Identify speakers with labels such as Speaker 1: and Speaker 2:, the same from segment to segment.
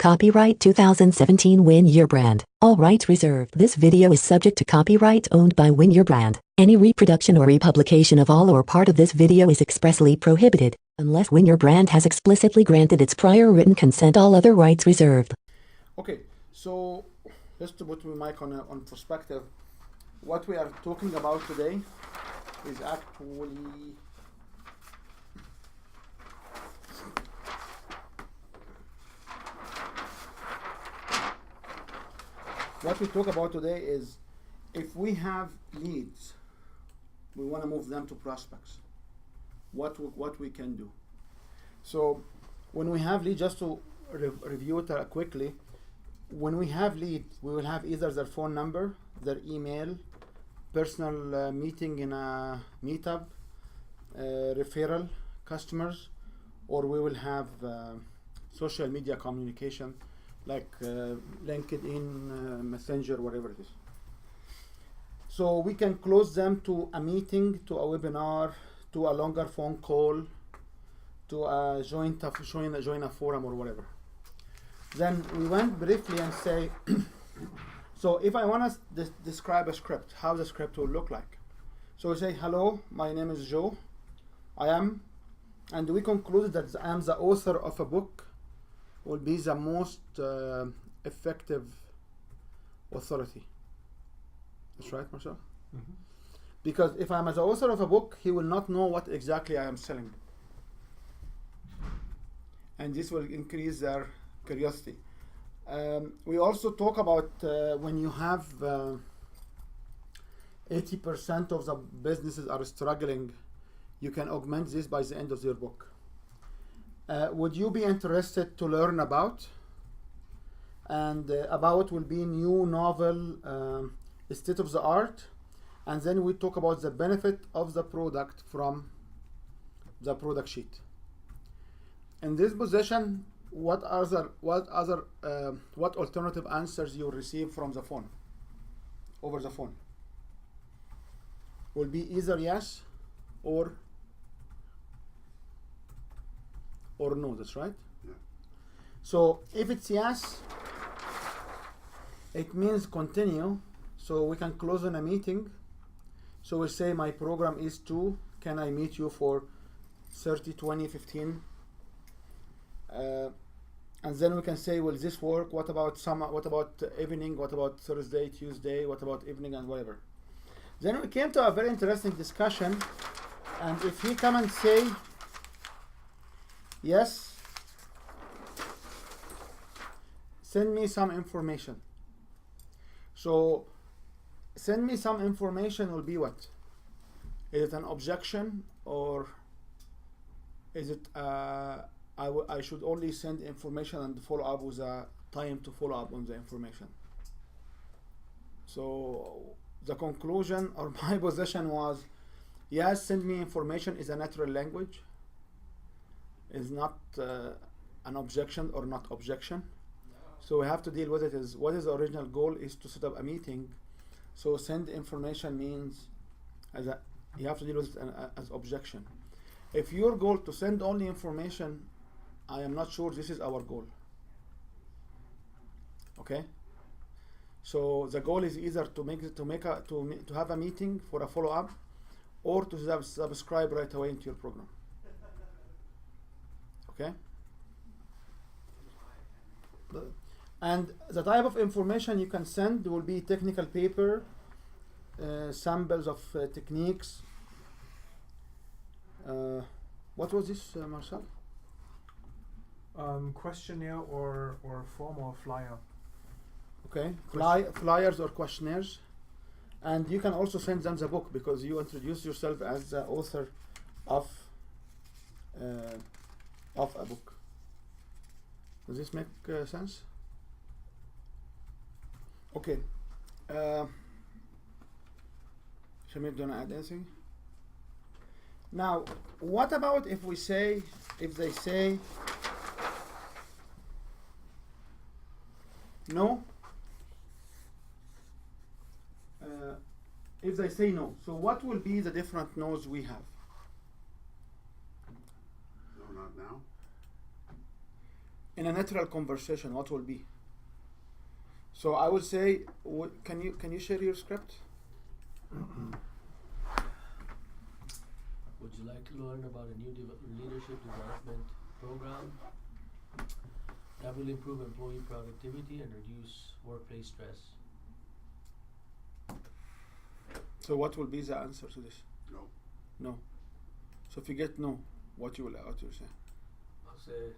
Speaker 1: Copyright 2017 Win Your Brand. All rights reserved. This video is subject to copyright owned by Win Your Brand. Any reproduction or republication of all or part of this video is expressly prohibited, unless Win Your Brand has explicitly granted its prior written consent. All other rights reserved.
Speaker 2: Okay, so just to put my mic on perspective, what we are talking about today is actually what we talk about today is if we have leads, we want to move them to prospects. What we can do. So when we have leads, just to review it quickly, when we have leads, we will have either their phone number, their email, personal meeting in a meetup, referral customers, or we will have social media communication like LinkedIn, Messenger, whatever it is. So we can close them to a meeting, to a webinar, to a longer phone call, to a join a forum or whatever. Then we went briefly and say, so if I want to describe a script, how the script will look like. So we say, hello, my name is Joe, and we concluded that I am the author of a book, will be the most effective authority. That's right, Marcel? Mm-hmm. Because if I'm the author of a book, he will not know what exactly I am selling. And this will increase their curiosity. We also talk about when you have 80% of the businesses are struggling, you can augment this by the end of your book. Would you be interested to learn about? And about will be new novel, state of the art, and then we talk about the benefit of the product from the product sheet. In this position, what alternative answers you receive from the phone, over the phone? Will be either yes or no. That's right. Yeah. So if it's yes, it means continue. So we can close on a meeting. So we say my program is to, can I meet you for 30, 20, 15? And then we can say, will this work? What about evening? What about Thursday, Tuesday? What about evening and whatever? Then we came to a very interesting discussion. And if he come and say, yes, send me some information. So send me some information will be what? Is it an objection, or is it I should only send information and follow up with a time to follow up on the information? So the conclusion or my position was, yes, send me information is a natural language, is not an objection or not objection. So we have to deal with it as what is the original goal is to set up a meeting. So send information means you have to deal with it as objection. If your goal to send only information, I am not sure this is our goal. Okay. So the goal is either to have a meeting for a follow up, or to subscribe right away into your program. Okay. And the type of information you can send will be technical paper, samples of techniques. What was this, Marcel?
Speaker 3: Questionnaire or form or flyer.
Speaker 2: Okay, flyers or questionnaires. And you can also send them the book, because you introduce yourself as the author of a book. Does this make sense? Okay. Shamir, do you want to add anything? Now, what about if they say no? If they say no, so what will be the different no's we have?
Speaker 4: No, not now.
Speaker 2: in a natural conversation, what will be? So I would say, can you share your script?
Speaker 4: Would you like to learn about a new leadership development program that will improve employee productivity and reduce workplace stress?
Speaker 2: So what will be the answer to this?
Speaker 5: No.
Speaker 2: No. So if you get no, what you say?
Speaker 4: I'll say,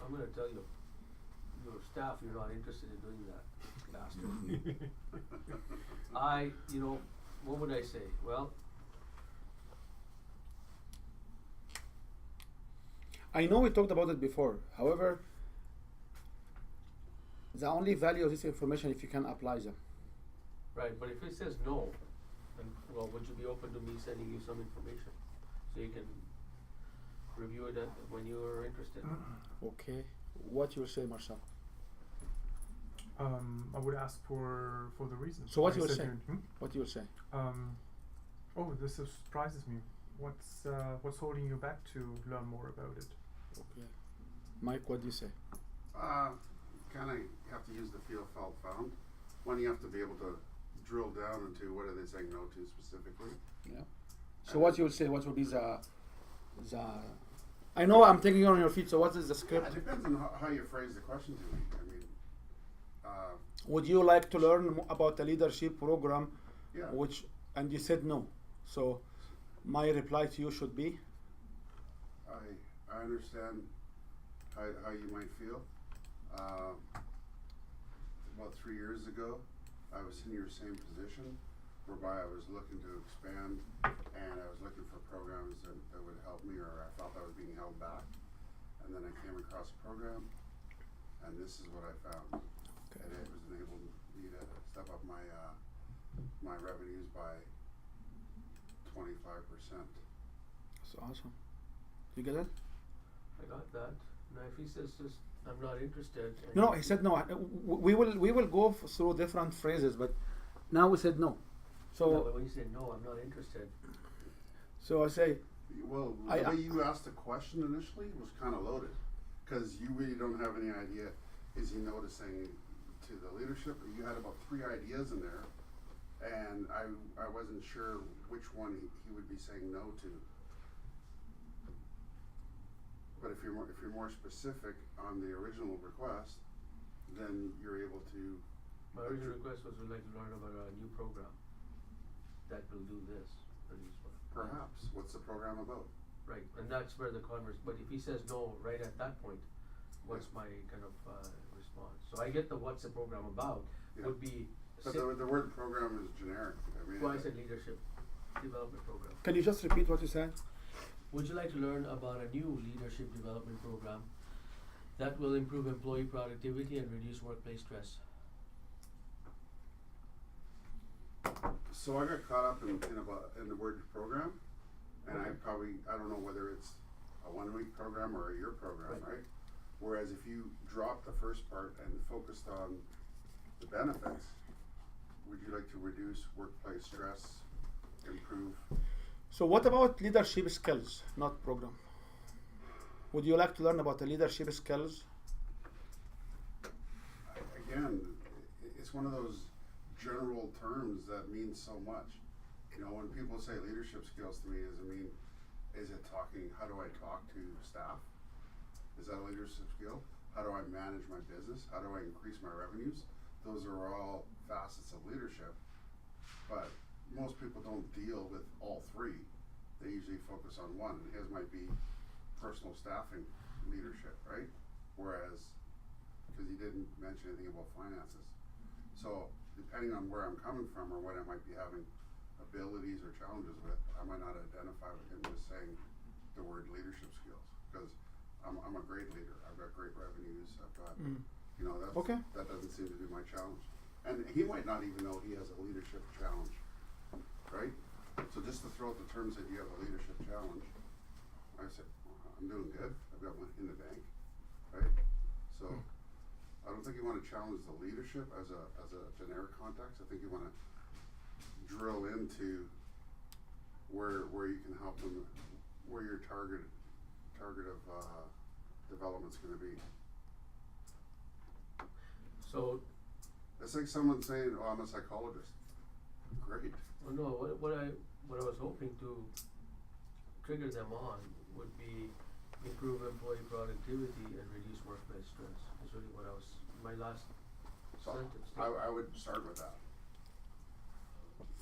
Speaker 4: I'm going to tell you, your staff, you're not interested in doing that, bastard. What would I say? Well,
Speaker 2: I know we talked about it before. However, the only value of this information if you can apply them.
Speaker 4: right, but if it says no, then, well, would you be open to me sending you some information so you can review it when you're interested?
Speaker 2: Okay. What you will say, Marcel?
Speaker 3: I would ask for the reasons.
Speaker 2: So what
Speaker 3: why
Speaker 2: you will
Speaker 3: said
Speaker 2: say?
Speaker 3: you-
Speaker 2: What you will say?
Speaker 3: Oh, this surprises me. What's holding you back to learn more about it?
Speaker 2: Okay. Mike, what do you say?
Speaker 5: Kind of have to use the feel, felt, found. One, you have to be able to drill down into what are they saying no to specifically.
Speaker 2: Yeah. So what you will say? What will be the? I know I'm thinking on your feet. So what is the
Speaker 5: Yeah,
Speaker 2: script?
Speaker 5: it depends on how you phrase the question to me. I mean,
Speaker 2: Would you like to learn about the leadership program?
Speaker 5: yeah.
Speaker 2: And you said no. So my reply to you should be.
Speaker 5: I understand how you might feel. About 3 years ago, I was in your same position, whereby I was looking to expand, and I was looking for programs that would help me, or I felt I was being held back. And then I came across a program, and this is what I found.
Speaker 2: Okay.
Speaker 5: And it was enabled me to step up my revenues by 25%.
Speaker 2: That's awesome. You get it?
Speaker 4: I got that. Now, if he says just, I'm not interested. and
Speaker 2: No, he said no. We will go through different phrases, but now we said no.
Speaker 4: No,
Speaker 2: So
Speaker 4: but when you say no, I'm not interested.
Speaker 2: so I say
Speaker 5: Well,
Speaker 2: I-
Speaker 5: the way you asked the question initially was kind of loaded, because you really don't have any idea. Is he noticing to the leadership? You had about 3 ideas in there, and I wasn't sure which one he would be saying no to. But if you're more specific on the original request, then you're able to.
Speaker 4: My original request was we'd like to learn about a new program that will do this. And he's like,
Speaker 5: Perhaps. What's the program about?
Speaker 4: right, and that's where the but if he says no right at that point, what's my kind of response? So I get the what's the program about
Speaker 5: Yeah.
Speaker 4: would be.
Speaker 5: But the word program is generic. I mean,
Speaker 4: Well, I said leadership development program.
Speaker 2: can you just repeat what you said?
Speaker 4: Would you like to learn about a new leadership development program that will improve employee productivity and reduce workplace stress?
Speaker 5: So I got caught up in the word program, and I don't know whether it's a 1-week program or a year program,
Speaker 4: Right.
Speaker 5: right? Whereas if you drop the first part and focused on the benefits, would you like to reduce workplace stress, improve?
Speaker 2: So what about leadership skills, not program? Would you like to learn about the leadership skills?
Speaker 5: Again, it's one of those general terms that means so much. You know, when people say leadership skills to me, is it talking, how do I talk to staff? Is that a leadership skill? How do I manage my business? How do I increase my revenues? Those are all facets of leadership, but most people don't deal with all 3. They usually focus on one. And his might be personal staffing leadership, right? Whereas, because he didn't mention anything about finances. So depending on where I'm coming from or what I might be having abilities or challenges with, I might not identify with him just saying the word leadership skills, because I'm a great leader. I've got great revenues. I've got,
Speaker 2: Okay.
Speaker 5: that doesn't seem to be my challenge. And he might not even know he has a leadership challenge, right? So just to throw out the terms that you have a leadership challenge, I said, I'm doing good. I've got one in the bank, right? So I don't think you want to challenge the leadership as a generic context. I think you want to drill into where you can help them, where your target of development's going to be.
Speaker 4: So,
Speaker 5: It's like someone saying, "Oh, I'm a psychologist." Great.
Speaker 4: well, no, what I was hoping to trigger them on would be improve employee productivity and reduce workplace stress. Is really what I was, my last
Speaker 5: So
Speaker 4: sentence.
Speaker 5: I would start with that.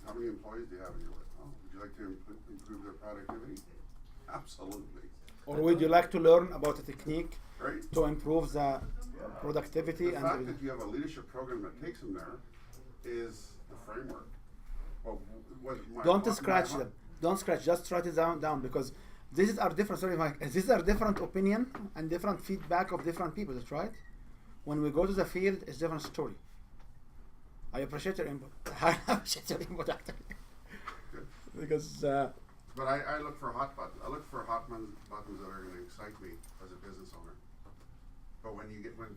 Speaker 5: How many employees do you have in your work? Oh, would you like to improve their productivity? Absolutely.
Speaker 2: Or would you like to learn about a technique
Speaker 5: Right?
Speaker 2: to improve the productivity
Speaker 5: The
Speaker 2: and
Speaker 5: fact that you have a leadership program that takes them there is the framework. Well,
Speaker 2: don't scratch them. Don't scratch. Just write it down because this is our different. Sorry, Mike. This is our different opinion and different feedback of different people. That's right. When we go to the field, it's different story. I appreciate your input. I appreciate your input actually. Because
Speaker 5: But I look for hot buttons. I look for buttons that are going to excite me as a business owner. But when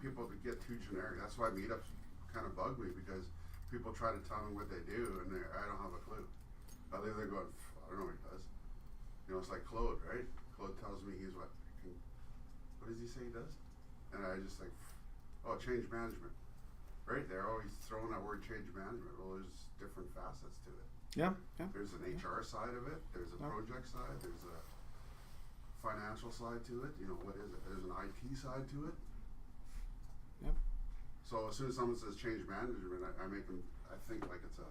Speaker 5: people get too generic, that's why meetups kind of bug me because people try to tell me what they do and I don't have a clue. I live there going, I don't know what he does. You know, it's like Claude, right? Claude tells me he's what? What does he say he does? And I just like, oh, change management. Right? They're always throwing that word change management. Well, there's different facets to it.
Speaker 2: yeah.
Speaker 5: There's an HR side of it. There's a
Speaker 2: Yeah.
Speaker 5: project side. There's a financial side to it. You know, what is it? There's an IT side to it.
Speaker 2: Yeah.
Speaker 5: So as soon as someone says change management, I make them. I think like it's a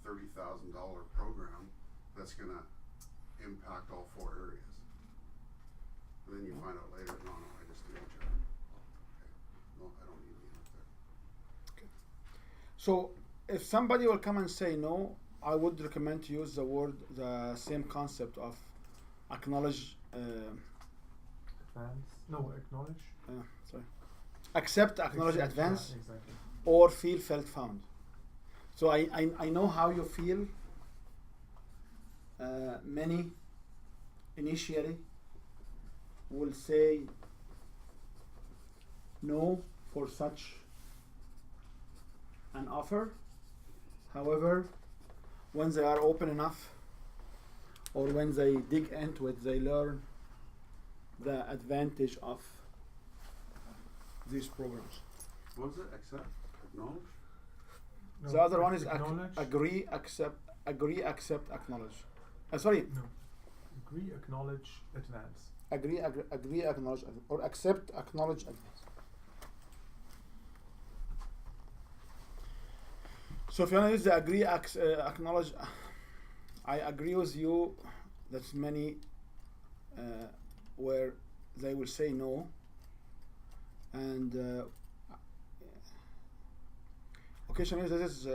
Speaker 5: $30,000 program that's gonna impact all 4 areas. And then you find out later, no, I just do HR. Okay. No, I don't need to be up there.
Speaker 2: So if somebody will come and say no, I would recommend to use the same concept of acknowledge.
Speaker 3: Advance. No, acknowledge.
Speaker 2: Sorry. Accept, acknowledge,
Speaker 3: Accept,
Speaker 2: advance,
Speaker 3: yeah, exactly.
Speaker 2: or feel, felt, found. So I know how you feel. Many initially will say no for such an offer. However, when they are open enough or when they dig into it, they learn the advantage of these programs.
Speaker 5: What was it? Accept, acknowledge.
Speaker 2: The
Speaker 3: No,
Speaker 2: other one is
Speaker 3: acknowledge.
Speaker 2: agree, accept, acknowledge. Sorry,
Speaker 3: No. Agree, acknowledge, advance.
Speaker 2: agree, acknowledge, or accept, acknowledge, advance. So if you want to use the agree, acknowledge, I agree with you. That's many where they will say no, and occasionally this is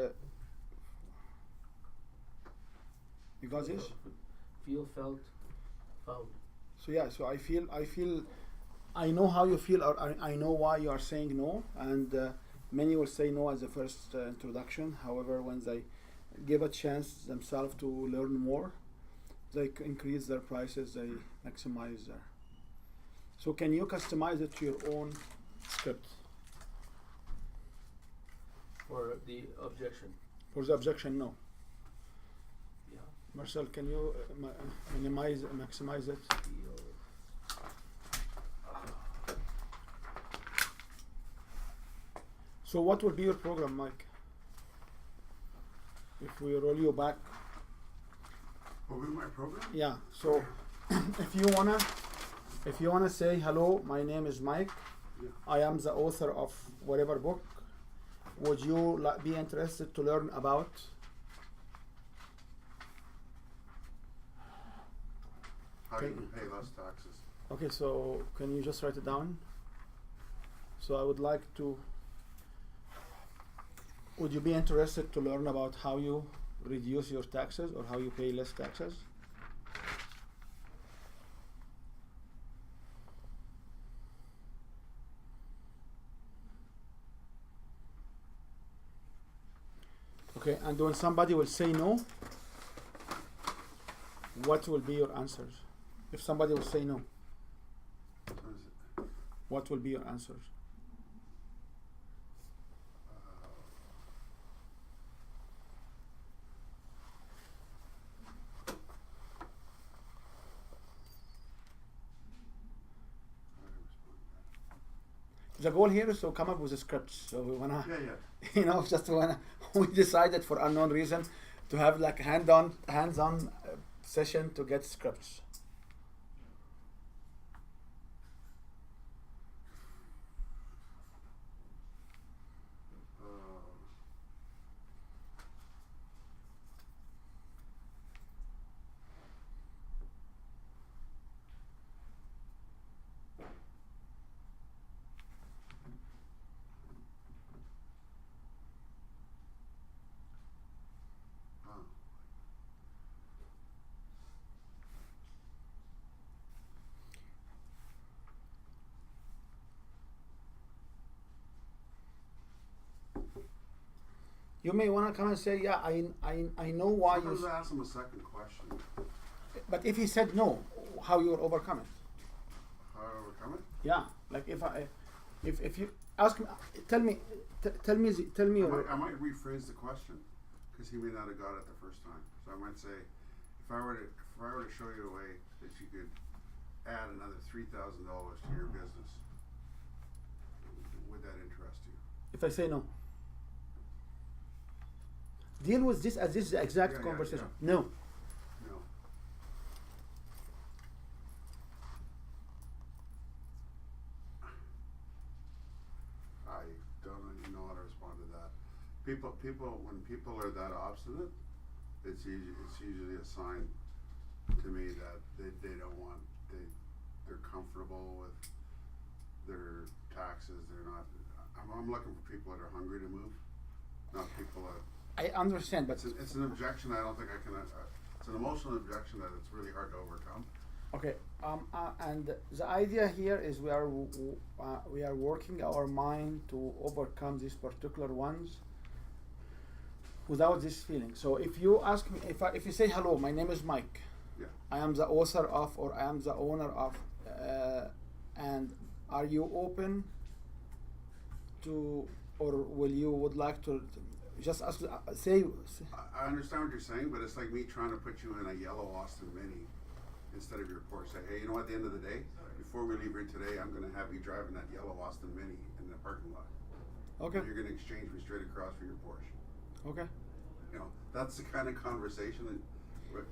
Speaker 2: you got this.
Speaker 4: Feel, felt, found.
Speaker 2: So yeah, so I know how you feel, or I know why you are saying no, and many will say no as a first introduction. However, when they give a chance themselves to learn more, they increase their prices, they maximize their. So can you customize it to your own script?
Speaker 4: For the objection.
Speaker 2: For the objection, no.
Speaker 4: Yeah.
Speaker 2: Marcel, can you maximize it? So what will be your program, Mike? If we roll you back,
Speaker 5: What will be my program?
Speaker 2: yeah. So if you wanna say hello, my name is Mike.
Speaker 5: Yeah.
Speaker 2: I am the author of whatever book. Would you be interested to learn about?
Speaker 5: How you
Speaker 2: Okay.
Speaker 5: can pay less taxes.
Speaker 2: Okay, so can you just write it down? So I would like to. Would you be interested to learn about how you reduce your taxes or how you pay less taxes? Okay, and when somebody will say no, what will be your answers? If somebody will say no,
Speaker 5: What is it?
Speaker 2: what will be your answers?
Speaker 5: How do I respond to that?
Speaker 2: the goal here is to come up with a script. So we wanna,
Speaker 5: Yeah.
Speaker 2: you know, just wanna. We decided for unknown reason to have like hands-on session to get scripts. You may want to come and say, yeah, I know why you.
Speaker 5: Sometimes I ask him a second question.
Speaker 2: But if he said no, how you will overcome it?
Speaker 5: How I overcome it?
Speaker 2: Yeah, like if you ask me, tell me.
Speaker 5: I might rephrase the question because he may not have got it the first time. So I might say, if I were to show you a way that you could add another $3,000 to your business, would that interest you?
Speaker 2: If I say no, deal with this as this is the exact
Speaker 5: Yeah,
Speaker 2: conversation.
Speaker 5: yeah.
Speaker 2: No.
Speaker 5: No. I don't even know how to respond to that. When people are that obstinate, it's usually a sign to me that they don't want, they're comfortable with their taxes. They're not. I'm looking for people that are hungry to move, not people that.
Speaker 2: I understand, but
Speaker 5: It's an objection. I don't think I can. It's an emotional objection that it's really hard to overcome.
Speaker 2: okay. And the idea here is we are working our mind to overcome these particular ones without this feeling. So if you ask me, if you say hello, my name is Mike.
Speaker 5: Yeah.
Speaker 2: I am the author of, or I am the owner of, and are you open to, or would like to? Just ask, say.
Speaker 5: I understand what you're saying, but it's like me trying to put you in a yellow Austin Mini instead of your Porsche. Say, hey, you know what? At the end of the day, before we leave here today, I'm going to have you driving that yellow Austin Mini in the parking lot.
Speaker 2: Okay.
Speaker 5: And you're going to exchange me straight across for your Porsche.
Speaker 2: Okay.
Speaker 5: You know, that's the kind of conversation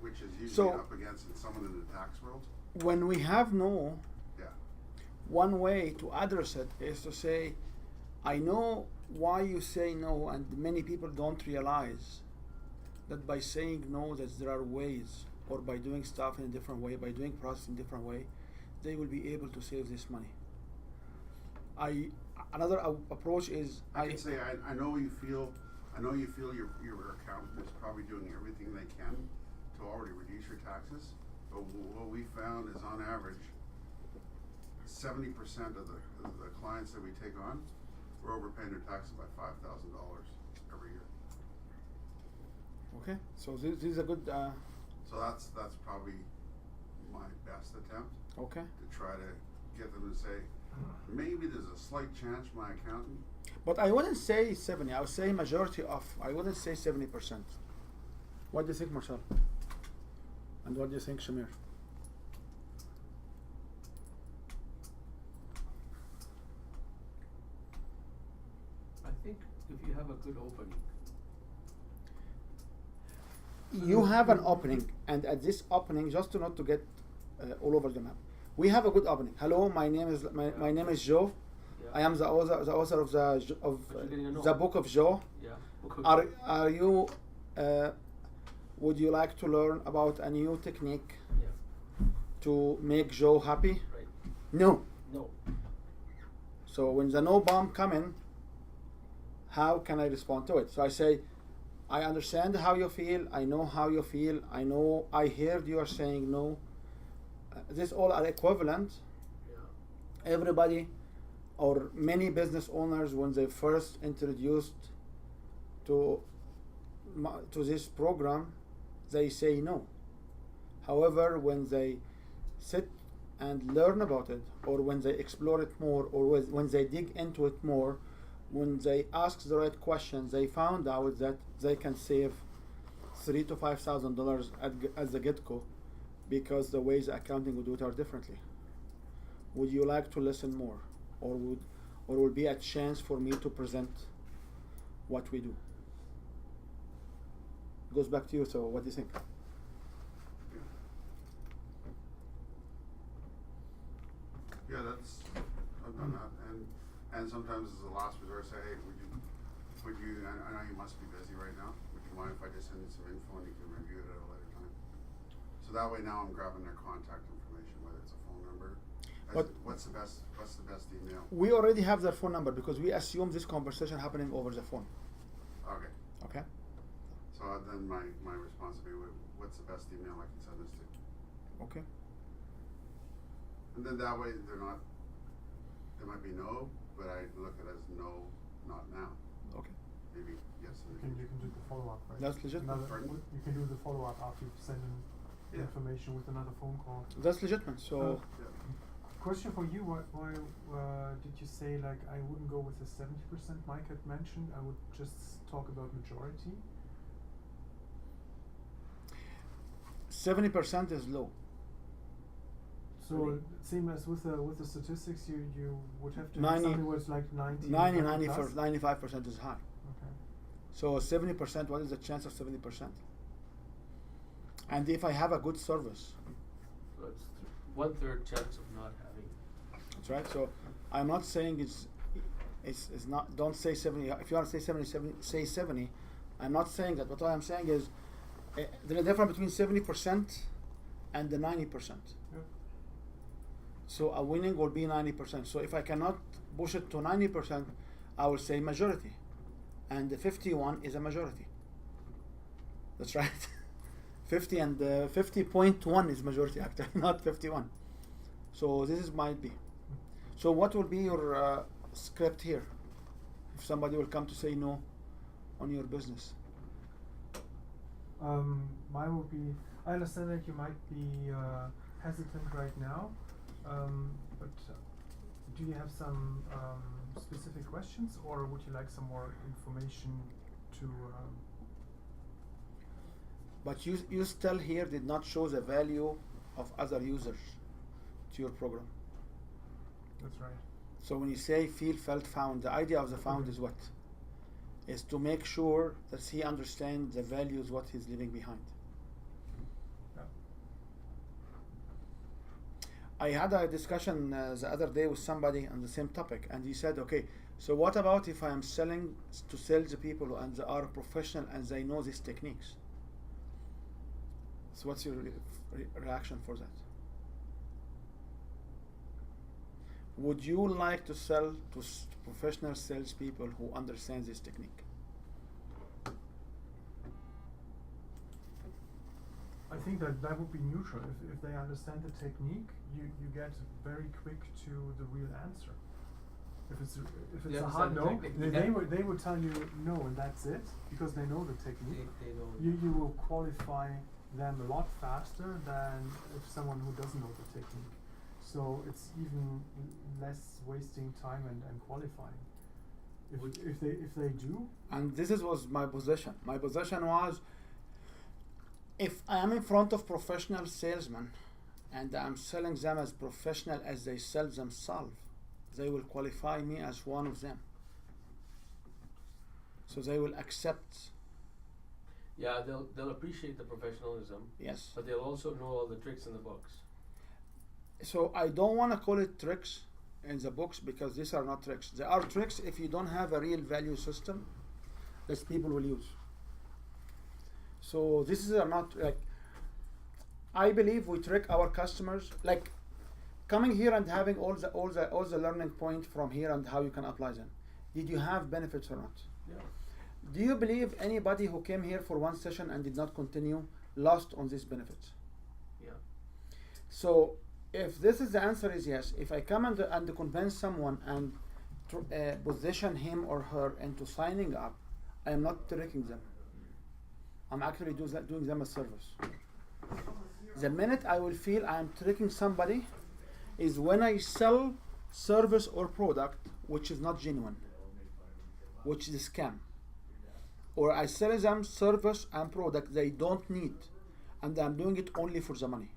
Speaker 5: which is usually
Speaker 2: So-
Speaker 5: up against someone in the tax world.
Speaker 2: When we have no,
Speaker 5: Yeah.
Speaker 2: one way to address it is to say, I know why you say no, and many people don't realize that by saying no, that there are ways, or by doing stuff in a different way, by doing process in a different way, they will be able to save this money. Another approach is
Speaker 5: I can say I know you feel your accountant is probably doing everything they can to already reduce your taxes, but what we found is on average 70% of the clients that we take on, we're overpaying their taxes by $5,000 every year.
Speaker 2: okay. So this is a good
Speaker 5: So that's probably my best attempt
Speaker 2: okay.
Speaker 5: to try to get them to say, maybe there's a slight chance my accountant.
Speaker 2: But I wouldn't say 70. I would say majority of. I wouldn't say 70%. What do you think, Marcel? And what do you think, Shamir?
Speaker 4: I think if you have a good opening,
Speaker 2: You have an opening, and at this opening, just to not to get all over the map, we have a good opening. Hello, my name is Joe.
Speaker 4: yeah.
Speaker 2: I am the author of
Speaker 4: But you're getting a no.
Speaker 2: the book of Joe.
Speaker 4: Yeah.
Speaker 2: Are you? Would you like to learn about a new technique
Speaker 4: Yeah.
Speaker 2: to make Joe happy?
Speaker 4: Right.
Speaker 2: No.
Speaker 4: No.
Speaker 2: So when the no bomb come in, how can I respond to it? So I say, I understand how you feel. I know how you feel. I heard you are saying no. This all are equivalent.
Speaker 4: Yeah.
Speaker 2: Everybody or many business owners, when they first introduced to this program, they say no. However, when they sit and learn about it, or when they explore it more, or when they dig into it more, when they ask the right questions, they found out that they can save $3,000 to $5,000 at the get-go, because the ways accounting would do it are differently. Would you like to listen more, or will be a chance for me to present what we do. It goes back to you, so what do you think?
Speaker 5: Yeah, I've done that, and sometimes as a last resort, say, hey, would you, I know you must be busy right now, would you mind if I just send you some info and you can review it at a later time? So that way now I'm grabbing their contact information, whether it's a phone number. What's the best email?
Speaker 2: We already have their phone number because we assume this conversation happening over the phone.
Speaker 5: Okay,
Speaker 2: Okay?
Speaker 5: so then my response would be, what's the best email I can send this to?
Speaker 2: Okay.
Speaker 5: And then that way there might be no, but I look at it as no, not now.
Speaker 2: Okay.
Speaker 5: Maybe yes in the
Speaker 3: You
Speaker 5: future.
Speaker 3: can do the follow-up, right?
Speaker 2: That's legitimate.
Speaker 5: Pardon?
Speaker 3: You can do the follow-up after you send in
Speaker 5: Yeah.
Speaker 3: information with another phone call.
Speaker 2: That's legitimate. So
Speaker 5: Yeah.
Speaker 3: Question for you, why did you say like I wouldn't go with the 70% Mike had mentioned, I would just talk about majority?
Speaker 2: 70% is low.
Speaker 3: So same as with the statistics, you would have to
Speaker 2: 90
Speaker 3: have something where it's like 90,
Speaker 2: 95% is high.
Speaker 3: Okay.
Speaker 2: So 70%, what is the chance of 70%? And if I have a good service,
Speaker 4: So it's 1/3 chance of not having.
Speaker 2: that's right. So I'm not saying it's not, don't say 70. If you want to say 70, say 70. I'm not saying that, but what I'm saying is there's a difference between 70% and the 90%.
Speaker 3: Yeah.
Speaker 2: So a winning will be 90%. So if I cannot push it to 90%, I will say majority. And the 51 is a majority. That's right. 50 and 50.1 is majority actually, not 51. So this is might be. So what will be your script here? If somebody will come to say no on your business.
Speaker 3: Mine would be, I understand that you might be hesitant right now, but do you have some specific questions, or would you like some more information to
Speaker 2: But you still here did not show the value of other users to your program.
Speaker 3: That's right.
Speaker 2: So when you say feel, felt, found, the idea of the found is what? Is to make sure that he understands the values what he's leaving behind.
Speaker 3: Yeah.
Speaker 2: I had a discussion the other day with somebody on the same topic, and he said, okay, so what about if I am selling to salespeople and they are professional and they know these techniques? So what's your reaction for that? Would you like to sell to professional salespeople who understand this technique?
Speaker 3: I think that would be neutral. If they understand the technique, you get very quick to the real answer. If it's
Speaker 4: They
Speaker 3: a
Speaker 4: understand
Speaker 3: hard
Speaker 4: the
Speaker 3: no,
Speaker 4: technique,
Speaker 3: they would tell you no and that's it, because they know the technique.
Speaker 4: They know.
Speaker 3: You will qualify them a lot faster than if someone who doesn't know the technique. So it's even less wasting time and qualifying. If they do.
Speaker 2: And this was my position. My position was, if I am in front of professional salesmen and I'm selling them as professional as they sell themselves, they will qualify me as one of them. So they will accept.
Speaker 4: Yeah, they'll appreciate the professionalism.
Speaker 2: Yes.
Speaker 4: But they'll also know all the tricks in the books.
Speaker 2: So I don't want to call it tricks in the books because these are not tricks. They are tricks if you don't have a real value system that people will use. So this is not like, I believe we trick our customers, like coming here and having all the learning point from here and how you can apply them. Did you have benefits or not?
Speaker 4: Yeah.
Speaker 2: Do you believe anybody who came here for one session and did not continue lost on these benefits?
Speaker 4: Yeah.
Speaker 2: So if this is the answer is yes, if I come and convince someone and position him or her into signing up, I am not tricking them. I'm actually doing them a service. The minute I will feel I am tricking somebody is when I sell service or product which is not genuine, which is a scam. Or I sell them service and product they don't need, and I'm doing it only for the money.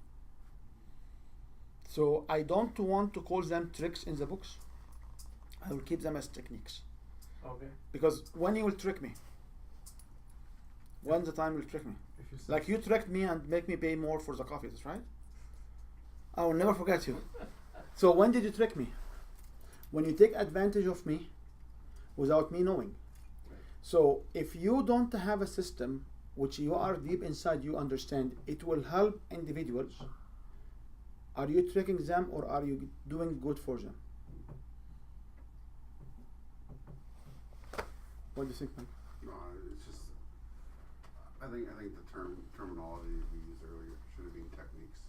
Speaker 2: So I don't want to call them tricks in the books. I will keep them as techniques.
Speaker 4: Okay.
Speaker 2: Because when you will trick me, when the time will trick me,
Speaker 3: If you
Speaker 2: like you tricked me and make me pay more for the coffee, that's right? I will never forget you. So when did you trick me? When you take advantage of me without me knowing. So if you don't have a system which you are deep inside you understand, it will help individuals. Are you tricking them or are you doing good for them? What do you think, Mike?
Speaker 5: No, it's just, I think the terminology we used earlier should have been techniques.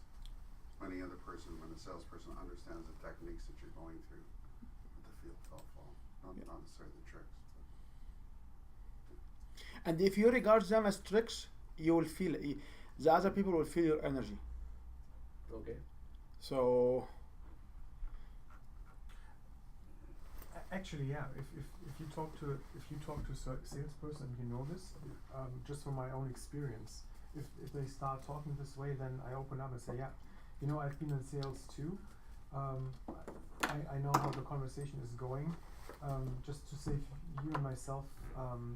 Speaker 5: When any other person, when a salesperson understands the techniques that you're going through, the field fell fall, not necessarily the tricks.
Speaker 2: And if you regard them as tricks, you will feel the other people will feel your energy.
Speaker 4: Okay.
Speaker 2: So
Speaker 3: Actually, yeah. If you talk to a salesperson, you know this. Just from my own experience, if they start talking this way, then I open up and say, yeah, you know, I've been in sales too. I know how the conversation is going. Just to save you and myself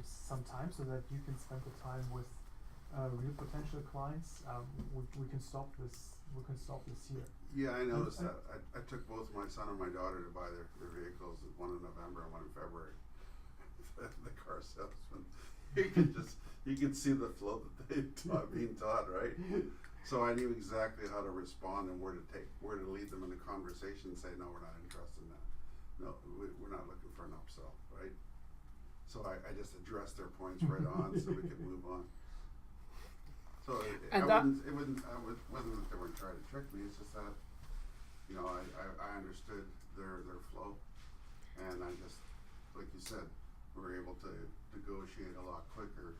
Speaker 3: some time, so that you can spend the time with real potential clients. We can stop this. We can stop this here.
Speaker 5: Yeah, I noticed that. I took both my son and my daughter to buy their vehicles, one in November and one in February. The car salesman, you could see the flow that they being taught, right? So I knew exactly how to respond and where to lead them in the conversation and say, no, we're not interested in that. No, we're not looking for an upsell, right? So I just addressed their points right on so we could move on. So it wasn't that they were trying to trick me, it's just that, you know, I understood their flow, and I just, like you said, we were able to negotiate a lot quicker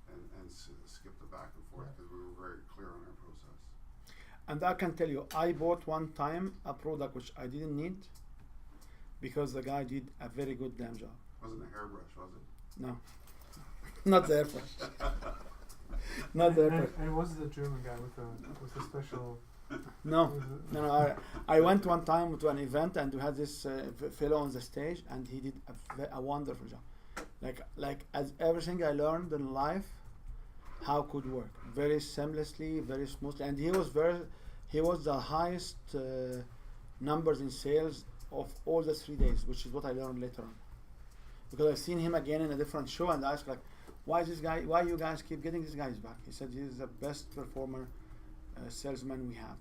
Speaker 5: and skip the back and forth because we were very clear on our process.
Speaker 2: and I can tell you, I bought one time a product which I didn't need because the guy did a very good damn job.
Speaker 5: Wasn't a hairbrush, was it?
Speaker 2: No, not the airbrush. Not the airbrush.
Speaker 3: And was it the German guy with the special?
Speaker 2: No. I went one time to an event and we had this fellow on the stage, and he did a wonderful job. Like as everything I learned in life, how could work very seamlessly, very smoothly, and he was the highest numbers in sales of all the 3 days, which is what I learned later on. Because I've seen him again in a different show, and I asked like, why you guys keep getting these guys back? He said he's the best performer salesman we have.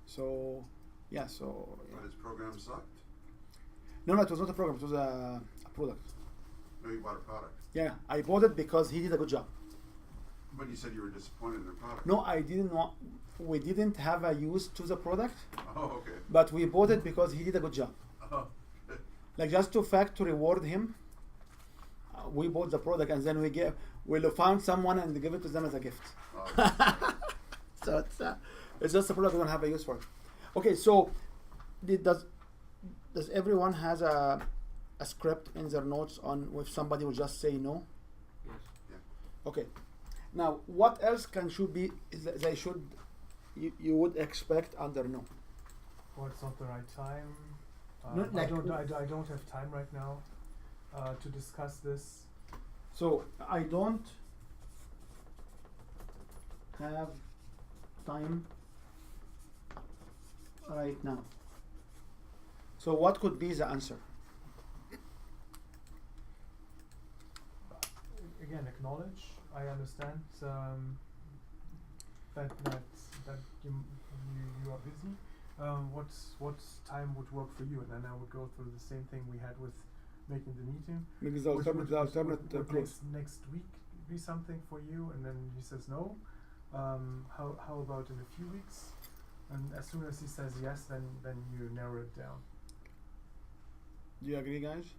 Speaker 2: So, yeah.
Speaker 5: But his program sucked.
Speaker 2: No, it was not a program. It was a product.
Speaker 5: No, you bought a product.
Speaker 2: Yeah, I bought it because he did a good job.
Speaker 5: But you said you were disappointed in the product.
Speaker 2: No, I didn't want. We didn't have a use to the product,
Speaker 5: Oh, okay.
Speaker 2: but we bought it because he did a good job.
Speaker 5: Oh, good.
Speaker 2: Like just to reward him, we bought the product and then we found someone and give it to them as a gift.
Speaker 5: Oh,
Speaker 2: So it's just a product we don't have a use for. Okay, so does everyone has a script in their notes on if somebody will just say no?
Speaker 4: Yes.
Speaker 2: Okay. Now, what else you would expect under no?
Speaker 3: Or it's not the right time.
Speaker 2: Not like-
Speaker 3: I don't have time right now to discuss this.
Speaker 2: So I don't have time right now. So what could be the answer?
Speaker 3: Again, acknowledge. I understand that you are busy. What time would work for you? And then I would go through the same thing we had with making the meeting.
Speaker 2: Maybe the alternate
Speaker 3: Would
Speaker 2: close.
Speaker 3: next week be something for you? And then he says no. How about in a few weeks? And as soon as he says yes, then you narrow it down.
Speaker 2: Do you agree, guys?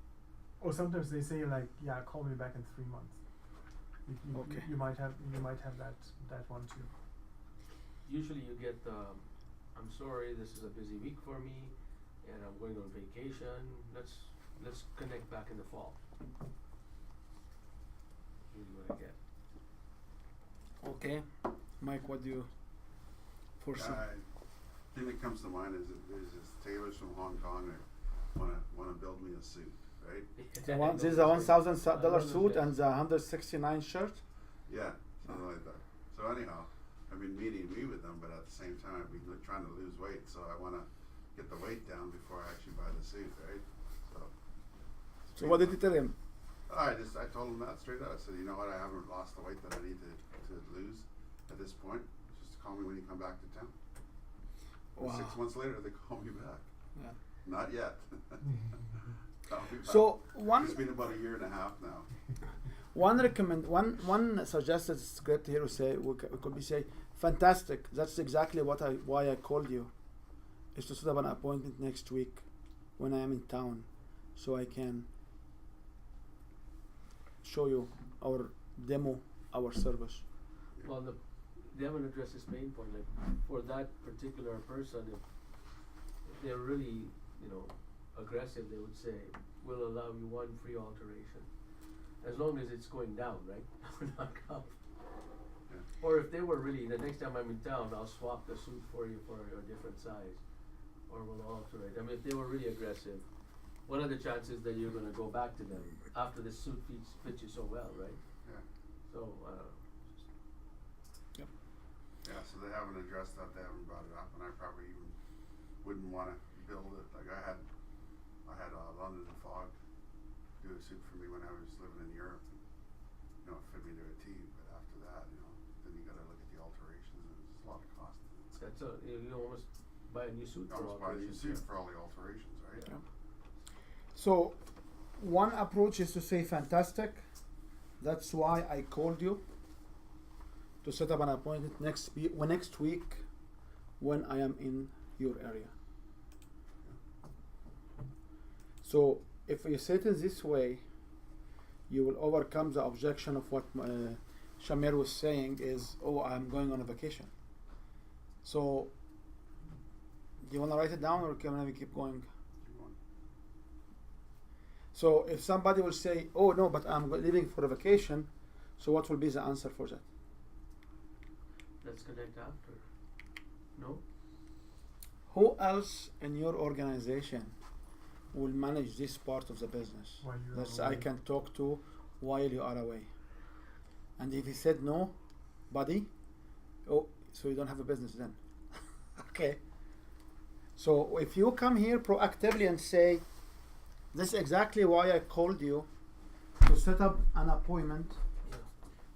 Speaker 3: Or sometimes they say like, yeah, call me back in 3 months.
Speaker 2: Okay.
Speaker 3: You might have that one too.
Speaker 4: Usually you get I'm sorry, this is a busy week for me, and I'm going on vacation. Let's connect back in the fall. Usually what I get.
Speaker 2: Okay. Mike, what do you foresee?
Speaker 5: thing that comes to mind is there's this tailors from Hong Kong that wanna build me a suit, right?
Speaker 2: This is a $1,000 suit and the 169 shirt.
Speaker 5: Yeah, something like that. So anyhow, I've been meeting with them, but at the same time, I've been trying to lose weight, so I wanna get the weight down before I actually buy the suit, right?
Speaker 2: So what did you tell him?
Speaker 5: I told him that straight out. I said, you know what, I haven't lost the weight that I need to lose at this point. Just call me when you come back to town. And 6 months later, they call me back.
Speaker 2: Yeah.
Speaker 5: Not yet. Call me back.
Speaker 2: So
Speaker 5: It's been about a year and a half now.
Speaker 2: one suggested script here could be say, fantastic. That's exactly why I called you, is to set up an appointment next week when I am in town, so I can show you or demo our service.
Speaker 4: Well, they haven't addressed this pain point, like, for that particular person, if they're really, aggressive, they would say, we'll allow you one free alteration, as long as it's going down, right? Not up.
Speaker 5: Yeah.
Speaker 4: Or if they were really, the next time I'm in town, I'll swap the suit for you for a different size, or we'll alter it. I mean, if they were really aggressive, what are the chances that you're gonna go back to them after the suit fits you so well, right?
Speaker 5: Yeah.
Speaker 4: So,
Speaker 5: Yeah, so they haven't addressed that, they haven't brought it up, and I probably even wouldn't wanna build it. Like I had London and Fogg do a suit for me when I was living in Europe. And, it fit me to a T, but after that, then you gotta look at the alterations, and it's a lot of cost.
Speaker 4: that's you almost buy a new suit
Speaker 5: You
Speaker 4: for
Speaker 5: almost buy a new
Speaker 4: alterations,
Speaker 5: suit
Speaker 4: yeah.
Speaker 5: for all the alterations, right?
Speaker 2: Yeah. So one approach is to say, fantastic, that's why I called you, to set up an appointment next week when I am in your area. So if you say it in this way, you will overcome the objection of what Shamir was saying is, oh, I'm going on a vacation. So do you want to write it down, or can we keep going?
Speaker 5: Keep going.
Speaker 2: So if somebody will say, oh no, but I'm leaving for a vacation, so what will be the answer for that?
Speaker 4: Let's connect after. No?
Speaker 2: Who else in your organization will manage this part of the business
Speaker 3: While you are
Speaker 2: that I
Speaker 3: away.
Speaker 2: can talk to while you are away? And if he said no, buddy, oh, so you don't have a business then. Okay. So if you come here proactively and say, this is exactly why I called you, to set up an appointment
Speaker 4: Yeah.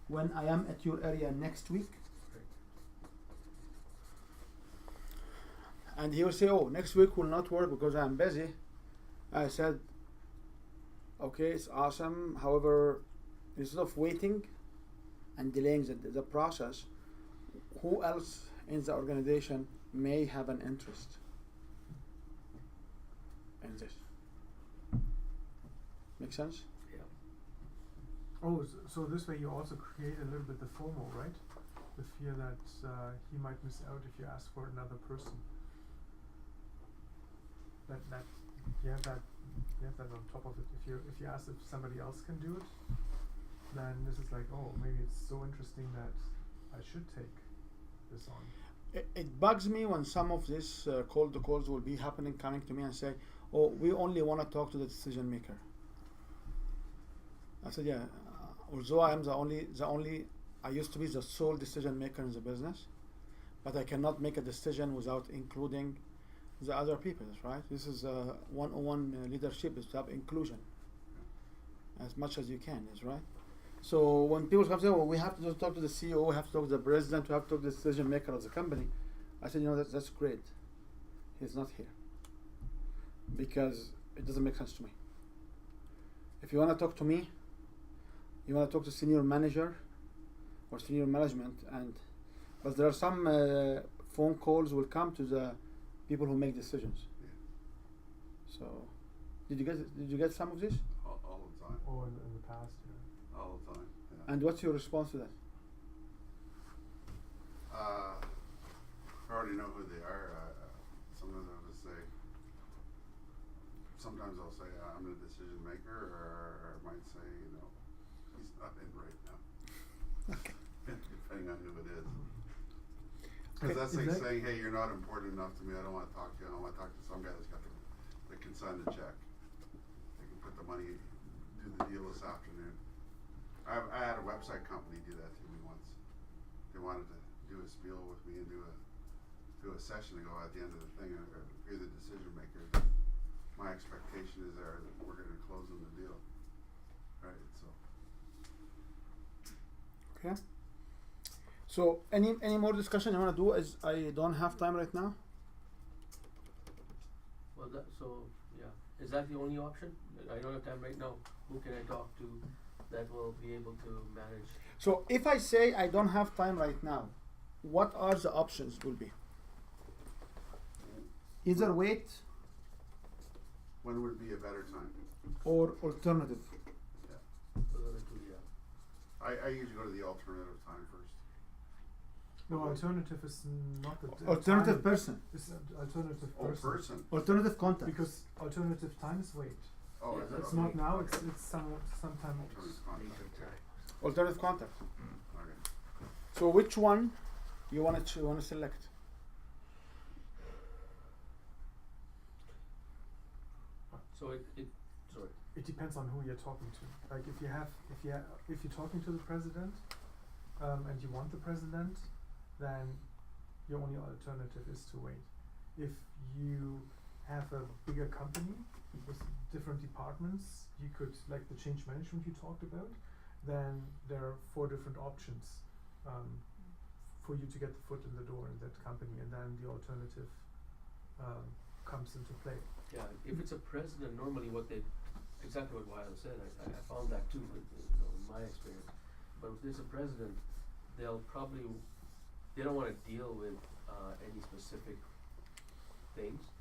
Speaker 2: when I am at your area next week. And he will say, oh, next week will not work because I'm busy. I said, okay, it's awesome. However, instead of waiting and delaying the process, who else in the organization may have an interest in this? Make sense?
Speaker 4: Yeah.
Speaker 3: Oh, so this way you also create a little bit the FOMO, right? The fear that he might miss out if you ask for another person. That you have that on top of it. If you ask if somebody else can do it, then this is like, oh, maybe it's so interesting that I should take this on.
Speaker 2: It bugs me when some of this cold calls will be coming to me and say, oh, we only want to talk to the decision maker. I said, yeah, although I am I used to be the sole decision maker in the business, but I cannot make a decision without including the other people, right? This is 101 leadership, is to have inclusion as much as you can, is right? So when people come say, well, we have to talk to the CEO, we have to talk to the president, we have to talk to the decision maker of the company, I said, that's great. He's not here because it doesn't make sense to me. If you want to talk to me, you want to talk to senior manager or senior management, but there are some phone calls will come to the people who make decisions.
Speaker 5: Yeah.
Speaker 2: So, did you get some of this?
Speaker 5: All the time.
Speaker 3: Oh, in the past, yeah.
Speaker 5: All the time. Yeah.
Speaker 2: And what's your response to that?
Speaker 5: I already know who they are. Sometimes I'll just say, I'm the decision maker, or I might say, he's not in right now.
Speaker 2: Okay.
Speaker 5: Depending on who it is.
Speaker 2: Okay,
Speaker 5: Because that's
Speaker 3: is
Speaker 5: like
Speaker 3: that-
Speaker 5: saying, hey, you're not important enough to me, I don't want to talk to you, I want to talk to some guy that's got the can sign the check. They can put the money, do the deal this afternoon. I had a website company do that to me once. They wanted to do a spiel with me and do a session to go at the end of the thing, and you're the decision maker. My expectation is that we're gonna close on the deal. Right, so.
Speaker 2: Okay. So any more discussion you wanna do? Is I don't have time right now.
Speaker 4: Well, is that the only option? I don't have time right now. Who can I talk to that will be able to manage?
Speaker 2: So if I say I don't have time right now, what are the options will be? Either wait
Speaker 5: When would be a better time?
Speaker 2: or alternative.
Speaker 4: Those are the two, yeah.
Speaker 5: I usually go to the alternative time first.
Speaker 3: No, alternative is not the
Speaker 2: Alternative
Speaker 3: time.
Speaker 2: person.
Speaker 3: It's an alternative
Speaker 5: Oh,
Speaker 3: person.
Speaker 5: person.
Speaker 2: Alternative contact.
Speaker 3: Because alternative time is wait.
Speaker 5: Oh,
Speaker 4: Yeah,
Speaker 5: is it?
Speaker 3: It's
Speaker 5: Okay.
Speaker 3: not now.
Speaker 5: Okay.
Speaker 3: It's sometime.
Speaker 5: Alternative contact.
Speaker 2: Alternative contact.
Speaker 5: Okay.
Speaker 2: So which one you wanna select?
Speaker 4: So sorry.
Speaker 3: It depends on who you're talking to. Like if you're talking to the president, and you want the president, then your only alternative is to wait. If you have a bigger company with different departments, you could, like the change management you talked about, then there are 4 different options for you to get the foot in the door in that company, and then the alternative comes into play.
Speaker 4: Yeah, if it's a president, normally exactly what Weil said, I found that too, in my experience. But if there's a president, they don't want to deal with any specific things.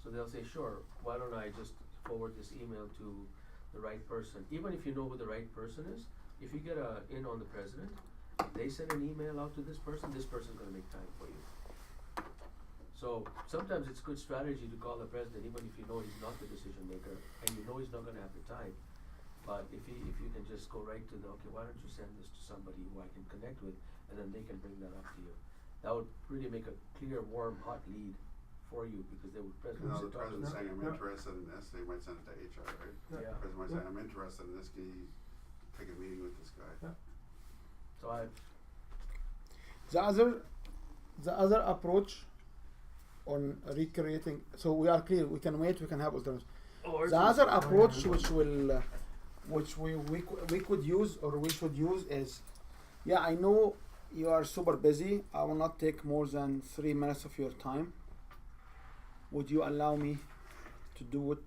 Speaker 4: So they'll say, sure, why don't I just forward this email to the right person? Even if you know who the right person is, if you get in on the president, if they send an email out to this person's gonna make time for you. So sometimes it's good strategy to call the president, even if you know he's not the decision maker and you know he's not gonna have the time. But if you can just go right to why don't you send this to somebody who I can connect with, and then they can bring that up to you. That would really make a clear, warm, hot lead for you, because they would
Speaker 5: You know, the president saying, I'm
Speaker 3: Yeah.
Speaker 5: interested in this, they might send it to HR, right?
Speaker 4: Yeah.
Speaker 5: The president might
Speaker 3: Yeah.
Speaker 5: say, I'm interested in this, can you take a meeting with this guy?
Speaker 3: Yeah.
Speaker 4: So
Speaker 2: The other approach on recreating, so we are clear, we can wait, we can have alternatives. The other approach which we could use or we should use is, yeah, I know you are super busy, I will not take more than 3 minutes of your time. Would you allow me to do it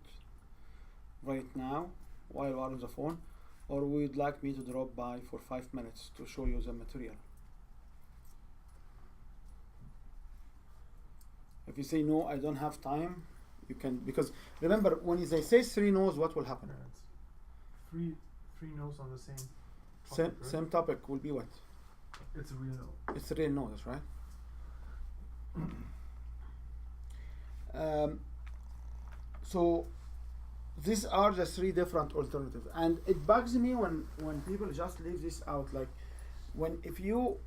Speaker 2: right now while you are on the phone, or would you like me to drop by for 5 minutes to show you the material? If you say no, I don't have time, you can, because remember, when they say 3 no's, what will happen?
Speaker 3: Yeah, it's three no's on the same topic,
Speaker 2: Same,
Speaker 3: right?
Speaker 2: same topic will be what?
Speaker 3: It's a real no.
Speaker 2: It's 3 no's, right? So these are the 3 different alternatives, and it bugs me when people just leave this out. Like if you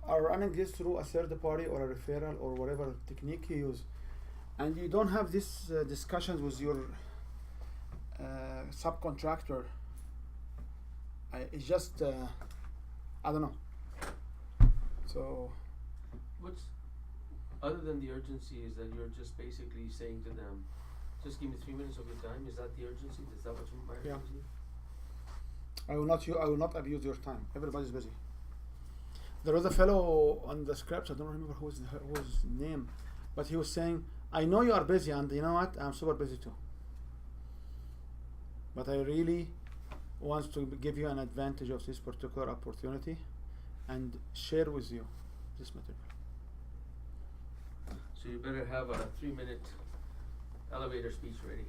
Speaker 2: are running this through a third party or a referral or whatever technique you use, and you don't have these discussions with your subcontractor, it's just I don't know. So
Speaker 4: what's other than the urgency is that you're just basically saying to them, just give me 3 minutes of your time. Is that the urgency? Is that what you mean by
Speaker 2: Yeah.
Speaker 4: urgency?
Speaker 2: I will not abuse your time. Everybody's busy. There was a fellow on the scripts, I don't remember whose name, but he was saying, I know you are busy, and you know what, I'm super busy too. But I really want to give you an advantage of this particular opportunity and share with you this material.
Speaker 4: So you better have a 3-minute elevator speech ready.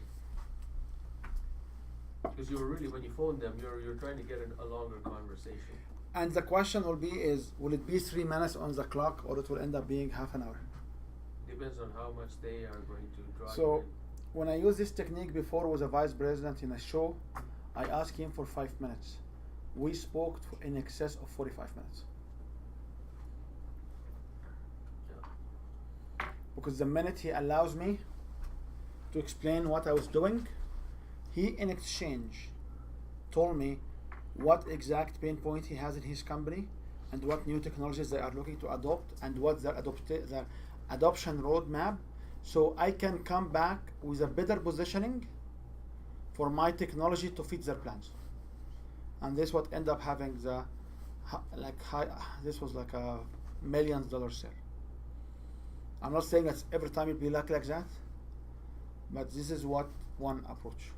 Speaker 4: Because you're really, when you phone them, you're trying to get a longer conversation.
Speaker 2: And the question will it be 3 minutes on the clock, or it will end up being half an hour?
Speaker 4: Depends on how much they are going to draw you
Speaker 2: So
Speaker 4: in.
Speaker 2: when I used this technique before with a vice president in a show, I asked him for 5 minutes. We spoke in excess of 45 minutes.
Speaker 4: Yeah.
Speaker 2: Because the minute he allows me to to explain what I was doing. He, in exchange, told me what exact pain point he has in his company and what new technologies they are looking to adopt and what their adoption roadmap, so I can come back with a better positioning for my technology to fit their plans. And this what end up having the this was like a $millions sale. I'm not saying that every time it'll be like that, but this is what one approach.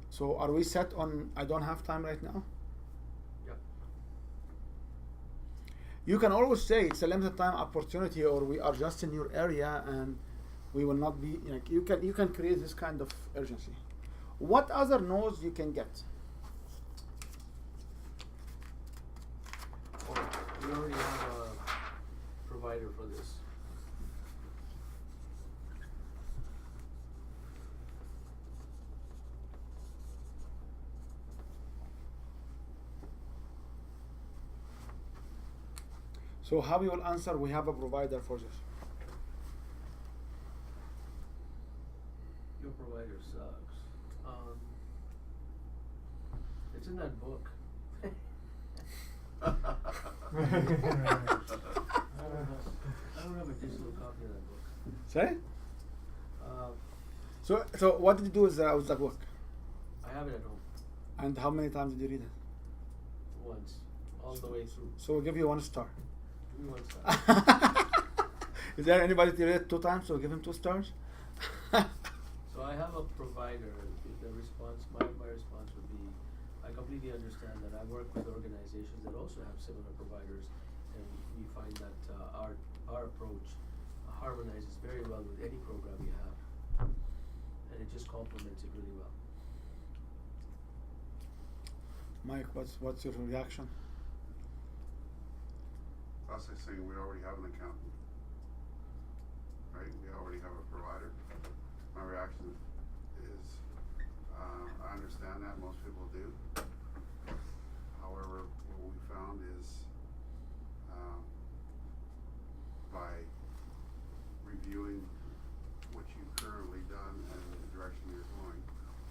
Speaker 2: So are we set on I don't have time right now?
Speaker 4: Yep.
Speaker 2: You can always say it's a limited time opportunity, or we are just in your area and we will not be like you can create this kind of urgency. What other no's you can get?
Speaker 4: Oh, we already have a provider for this.
Speaker 2: So how we will answer we have a provider for this?
Speaker 4: Your provider sucks. It's in that book. I don't have a digital copy of that book.
Speaker 2: Sorry?
Speaker 4: Uh,
Speaker 2: So what did you do with the book?
Speaker 4: I have it at home
Speaker 2: And how many times did you read it?
Speaker 4: once, all the way through.
Speaker 2: So we'll give you 1 star.
Speaker 4: Give me 1 star.
Speaker 2: Is there anybody to read it 2 times, so give him 2 stars?
Speaker 4: So I have a provider. The response, my response would be, I completely understand that I work with organizations that also have similar providers, and we find that our approach harmonizes very well with any program you have, and it just complements it really well.
Speaker 2: Mike, what's your reaction?
Speaker 5: Us, I saying we already have an accountant, right? We already have a provider. My reaction is, I understand that, most people do. However, what we found is, by reviewing what you've currently done and the direction you're going,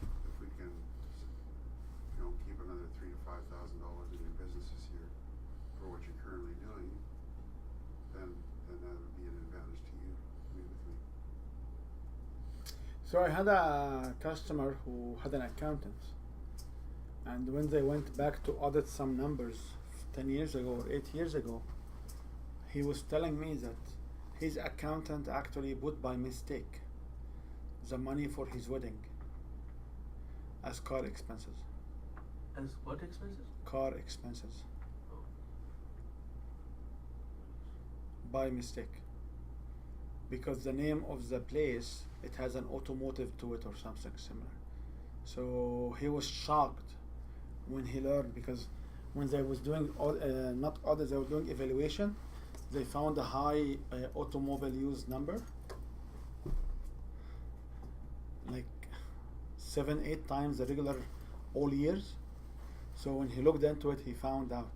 Speaker 5: if we can, keep another $3,000 to $5,000 in your businesses here for what you're currently doing, then that would be an advantage to you. Agree with me?
Speaker 2: So I had a customer who had an accountant, and when they went back to audit some numbers 10 years ago or 8 years ago, he was telling me that his accountant actually put by mistake the money for his wedding as car expenses.
Speaker 4: As what expenses?
Speaker 2: Car expenses.
Speaker 4: Oh.
Speaker 2: By mistake. Because the name of the place, it has an automotive to it or something similar. So he was shocked when he learned, because when they was doing not audit, they were doing evaluation, they found a high automobile use number, like 7-8 times the regular all years. So when he looked into it, he found out.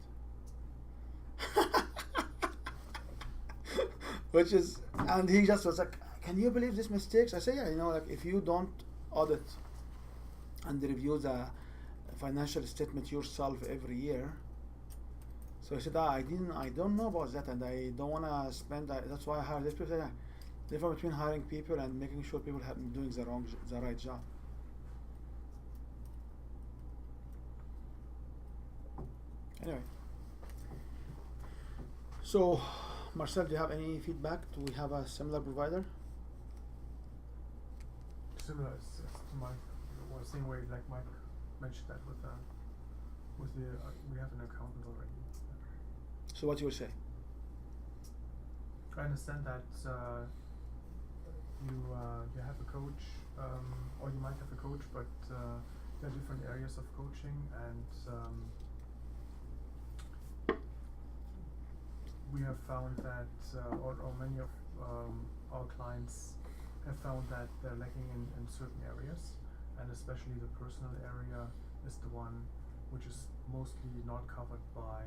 Speaker 2: Which is, and he just was like, can you believe these mistakes? I say, yeah, like if you don't audit and review the financial statement yourself every year. So I said, I don't know about that, and I don't want to spend that. That's why I hired this people. The difference between hiring people and making sure people have been doing the right job. Anyway, so Marcel, do you have any feedback? Do we have a similar provider?
Speaker 3: Similar as to Mike, or same way like Mike mentioned that with the we have an accountant already.
Speaker 2: So what you will say?
Speaker 3: I understand that you have a coach, or you might have a coach, but there are different areas of coaching, and we have found that, or many of our clients have found that they're lacking in certain areas, and especially the personal area is the one which is mostly not covered by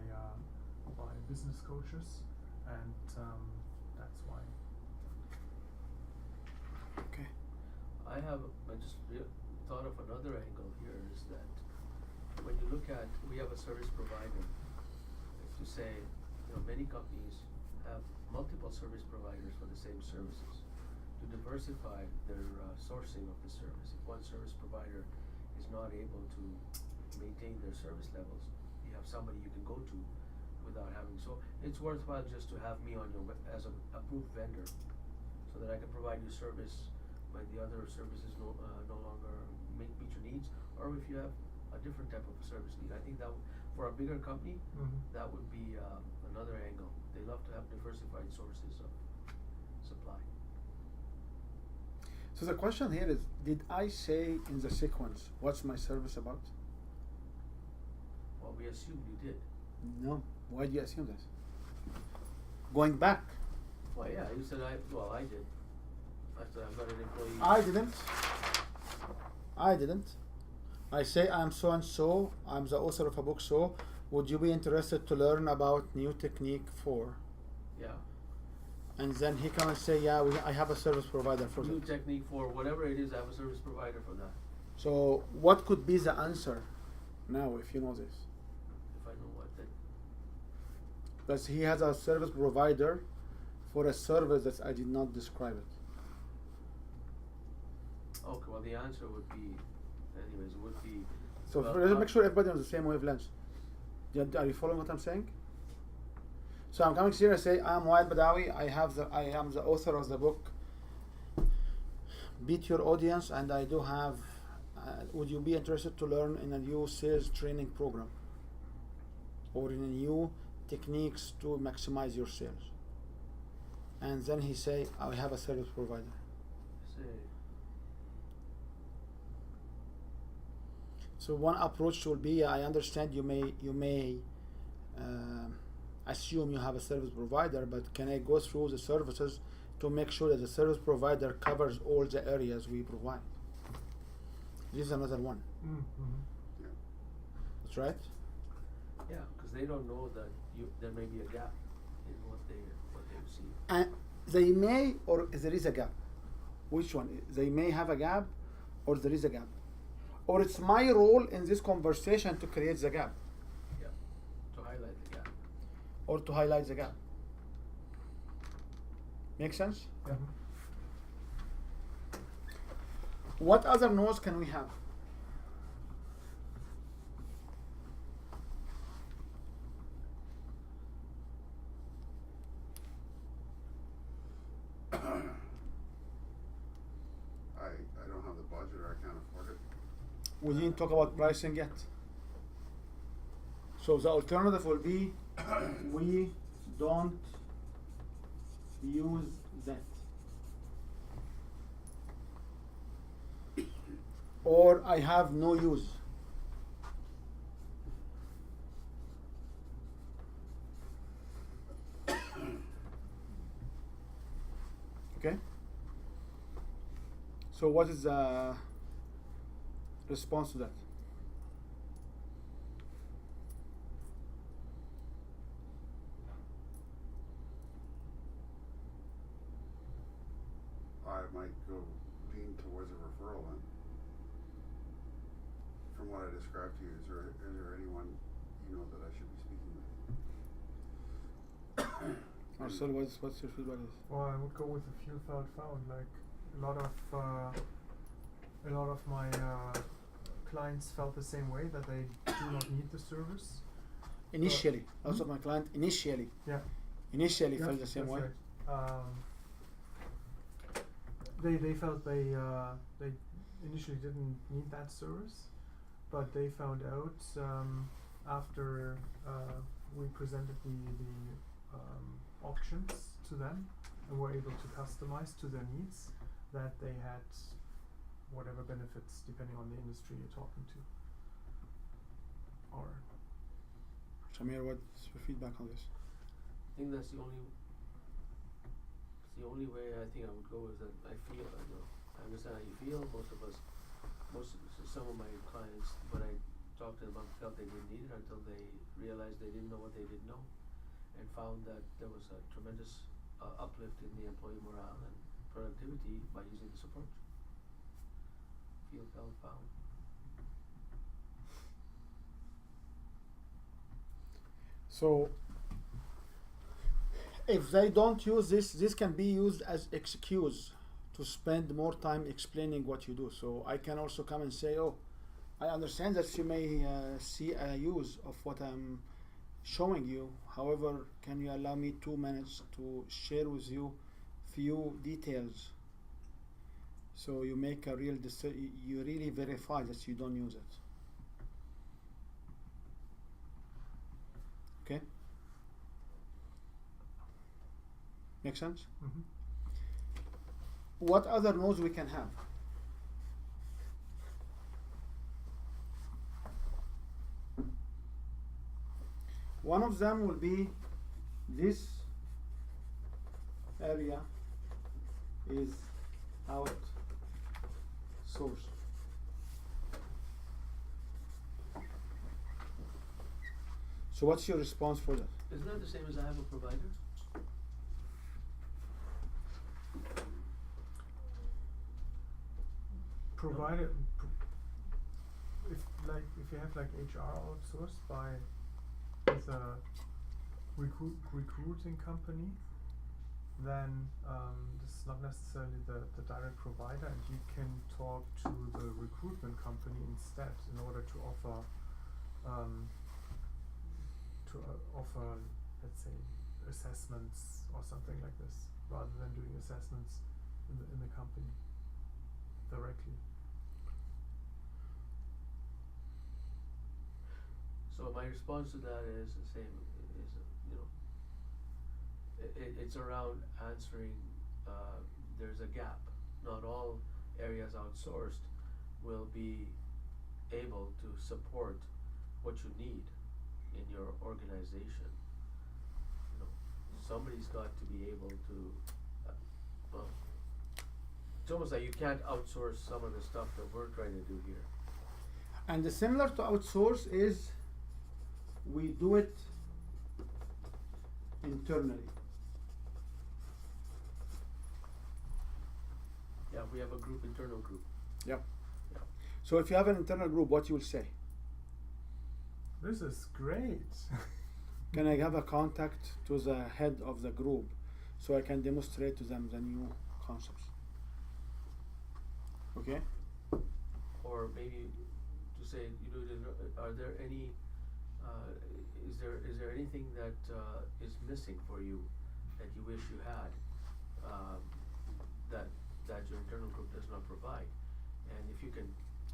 Speaker 3: business coaches, and that's why.
Speaker 2: Okay.
Speaker 4: I just thought of another angle here is that when you look at, we have a service provider, if you say, many companies have multiple service providers for the same services to diversify their sourcing of the service. If one service provider is not able to maintain their service levels, you have somebody you can go to without having, so it's worthwhile just to have me on as an approved vendor, so that I can provide you service when the other services no longer meet your needs, or if you have a different type of service need. I think that for a bigger company, that would be another angle. They love to have diversified sources of supply.
Speaker 2: So the question here is, did I say in the sequence, what's my service about?
Speaker 4: Well, we assumed you did.
Speaker 2: No. Why do you assume this? Going back.
Speaker 4: Well, yeah, you said I did. I said I've got an employee.
Speaker 2: I didn't. I say I'm so and so, I'm the author of a book, so would you be interested to learn about new technique for?
Speaker 4: Yeah.
Speaker 2: And then he come and say, yeah, I have a service provider for
Speaker 4: New
Speaker 2: that.
Speaker 4: technique for whatever it is, I have a service provider for that.
Speaker 2: So what could be the answer now if you know this?
Speaker 4: If I know what then.
Speaker 2: Because he has a service provider for a service that I did not describe it.
Speaker 4: Okay, well the answer would be, anyways, it would be.
Speaker 2: So
Speaker 4: well,
Speaker 2: let's make sure everybody on the same wavelength. Are you following what I'm saying? So I'm coming here and say, I'm Wael Badawi. I am the author of the book Beat Your Audience, and I do have. Would you be interested to learn in a new sales training program, or in a new techniques to maximize your sales? And then he say, I have a service provider.
Speaker 4: Say,
Speaker 2: So one approach will be, I understand you may assume you have a service provider, but can I go through the services to make sure that the service provider covers all the areas we provide? This is another one.
Speaker 5: Yeah.
Speaker 2: That's right.
Speaker 4: yeah, because they don't know that there may be a gap in what they receive.
Speaker 2: And they may, or there is a gap. Which one? They may have a gap, or there is a gap. Or it's my role in this conversation to create the gap,
Speaker 4: Yeah, to highlight the gap.
Speaker 2: or to highlight the gap. Make sense?
Speaker 3: Yeah.
Speaker 2: What other no's can we have?
Speaker 5: I don't have the budget, or I can't afford it.
Speaker 2: We didn't talk about pricing yet. So the alternative will be we don't use that. Or I have no use. Okay? So what is the response to that?
Speaker 5: I might go lean towards a referral then. From what I described to you, is there anyone you know that I should be speaking with?
Speaker 2: Marcel, what's your feedback?
Speaker 3: Well, I would go with a few found. Like a lot of my clients felt the same way, that they do not need the service.
Speaker 2: Initially, also my client initially
Speaker 3: Yeah.
Speaker 2: felt the same
Speaker 3: that's
Speaker 2: way.
Speaker 3: Right. They felt they initially didn't need that service, but they found out after we presented the options to them and were able to customize to their needs, that they had whatever benefits depending on the industry you're talking to. Or
Speaker 2: Shamir, what's your feedback on this?
Speaker 4: I think that's the only way I think I would go, is that I feel, I understand how you feel. Some of my clients, when I talked to them about, felt they didn't need it until they realized they didn't know what they didn't know, and found that there was a tremendous uplift in the employee morale and productivity by using this approach. felt found.
Speaker 2: So if they don't use this, this can be used as excuse to spend more time explaining what you do. So I can also come and say, oh, I understand that you may see a use of what I'm showing you. However, can you allow me 2 minutes to share with you few details so you make a real you really verify that you don't use it. Okay? Make sense?
Speaker 3: Mm-hmm.
Speaker 2: What other nodes we can have? One of them will be this area is out source. So what's your response for that?
Speaker 4: Isn't that the same as I have a provider?
Speaker 3: Provided, if you have like HR outsourced by with a recruiting company, then this is not necessarily the direct provider, and you can talk to the recruitment company instead in order to offer offer, let's say, assessments or something like this, rather than doing assessments in the company directly.
Speaker 4: So my response to that is the same, is, it's around answering, there's a gap. Not all areas outsourced will be able to support what you need in your organization. Somebody's got to be able to, well, it's almost like you can't outsource some of the stuff that we're trying to do here.
Speaker 2: And the similar to outsource is we do it internally.
Speaker 4: Yeah, we have a group, internal group.
Speaker 2: Yep.
Speaker 4: Yeah.
Speaker 2: So if you have an internal group, what you will say?
Speaker 3: This is great.
Speaker 2: Can I have a contact to the head of the group so I can demonstrate to them the new concepts? Okay?
Speaker 4: Or maybe to say, are there any, is there anything that is missing for you that you wish you had, that your internal group does not provide? And if you can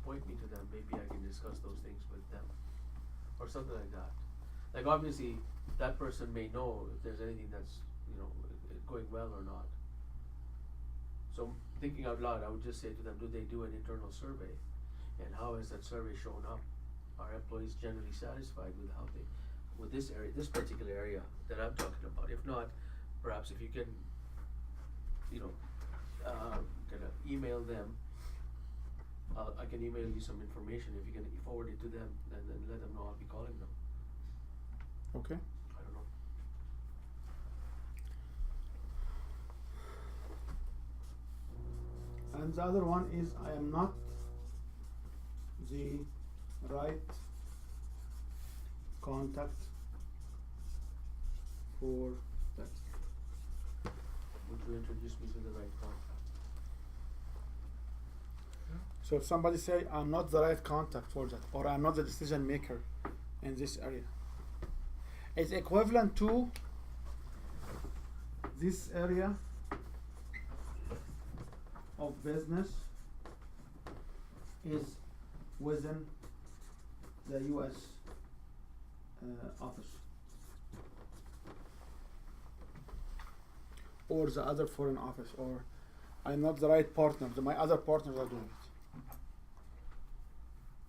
Speaker 4: point me to them, maybe I can discuss those things with them, or something like that. Like obviously, that person may know if there's anything that's, going well or not. So thinking out loud, I would just say to them, do they do an internal survey? And how has that survey shown up? Are employees generally satisfied with how they, with this area, this particular area that I'm talking about? If not, perhaps if you can, kind of email them, I can email you some information. If you can forward it to them, then let them know I'll be calling them.
Speaker 2: Okay.
Speaker 4: I don't know.
Speaker 2: And the other one is I am not the right contact for that.
Speaker 4: Would you introduce me to the right contact?
Speaker 2: So if somebody say I'm not the right contact for that, or I'm not the decision maker in this area, it's equivalent to this area of business is within the US office or the other foreign office, or I'm not the right partner, my other partners are doing it.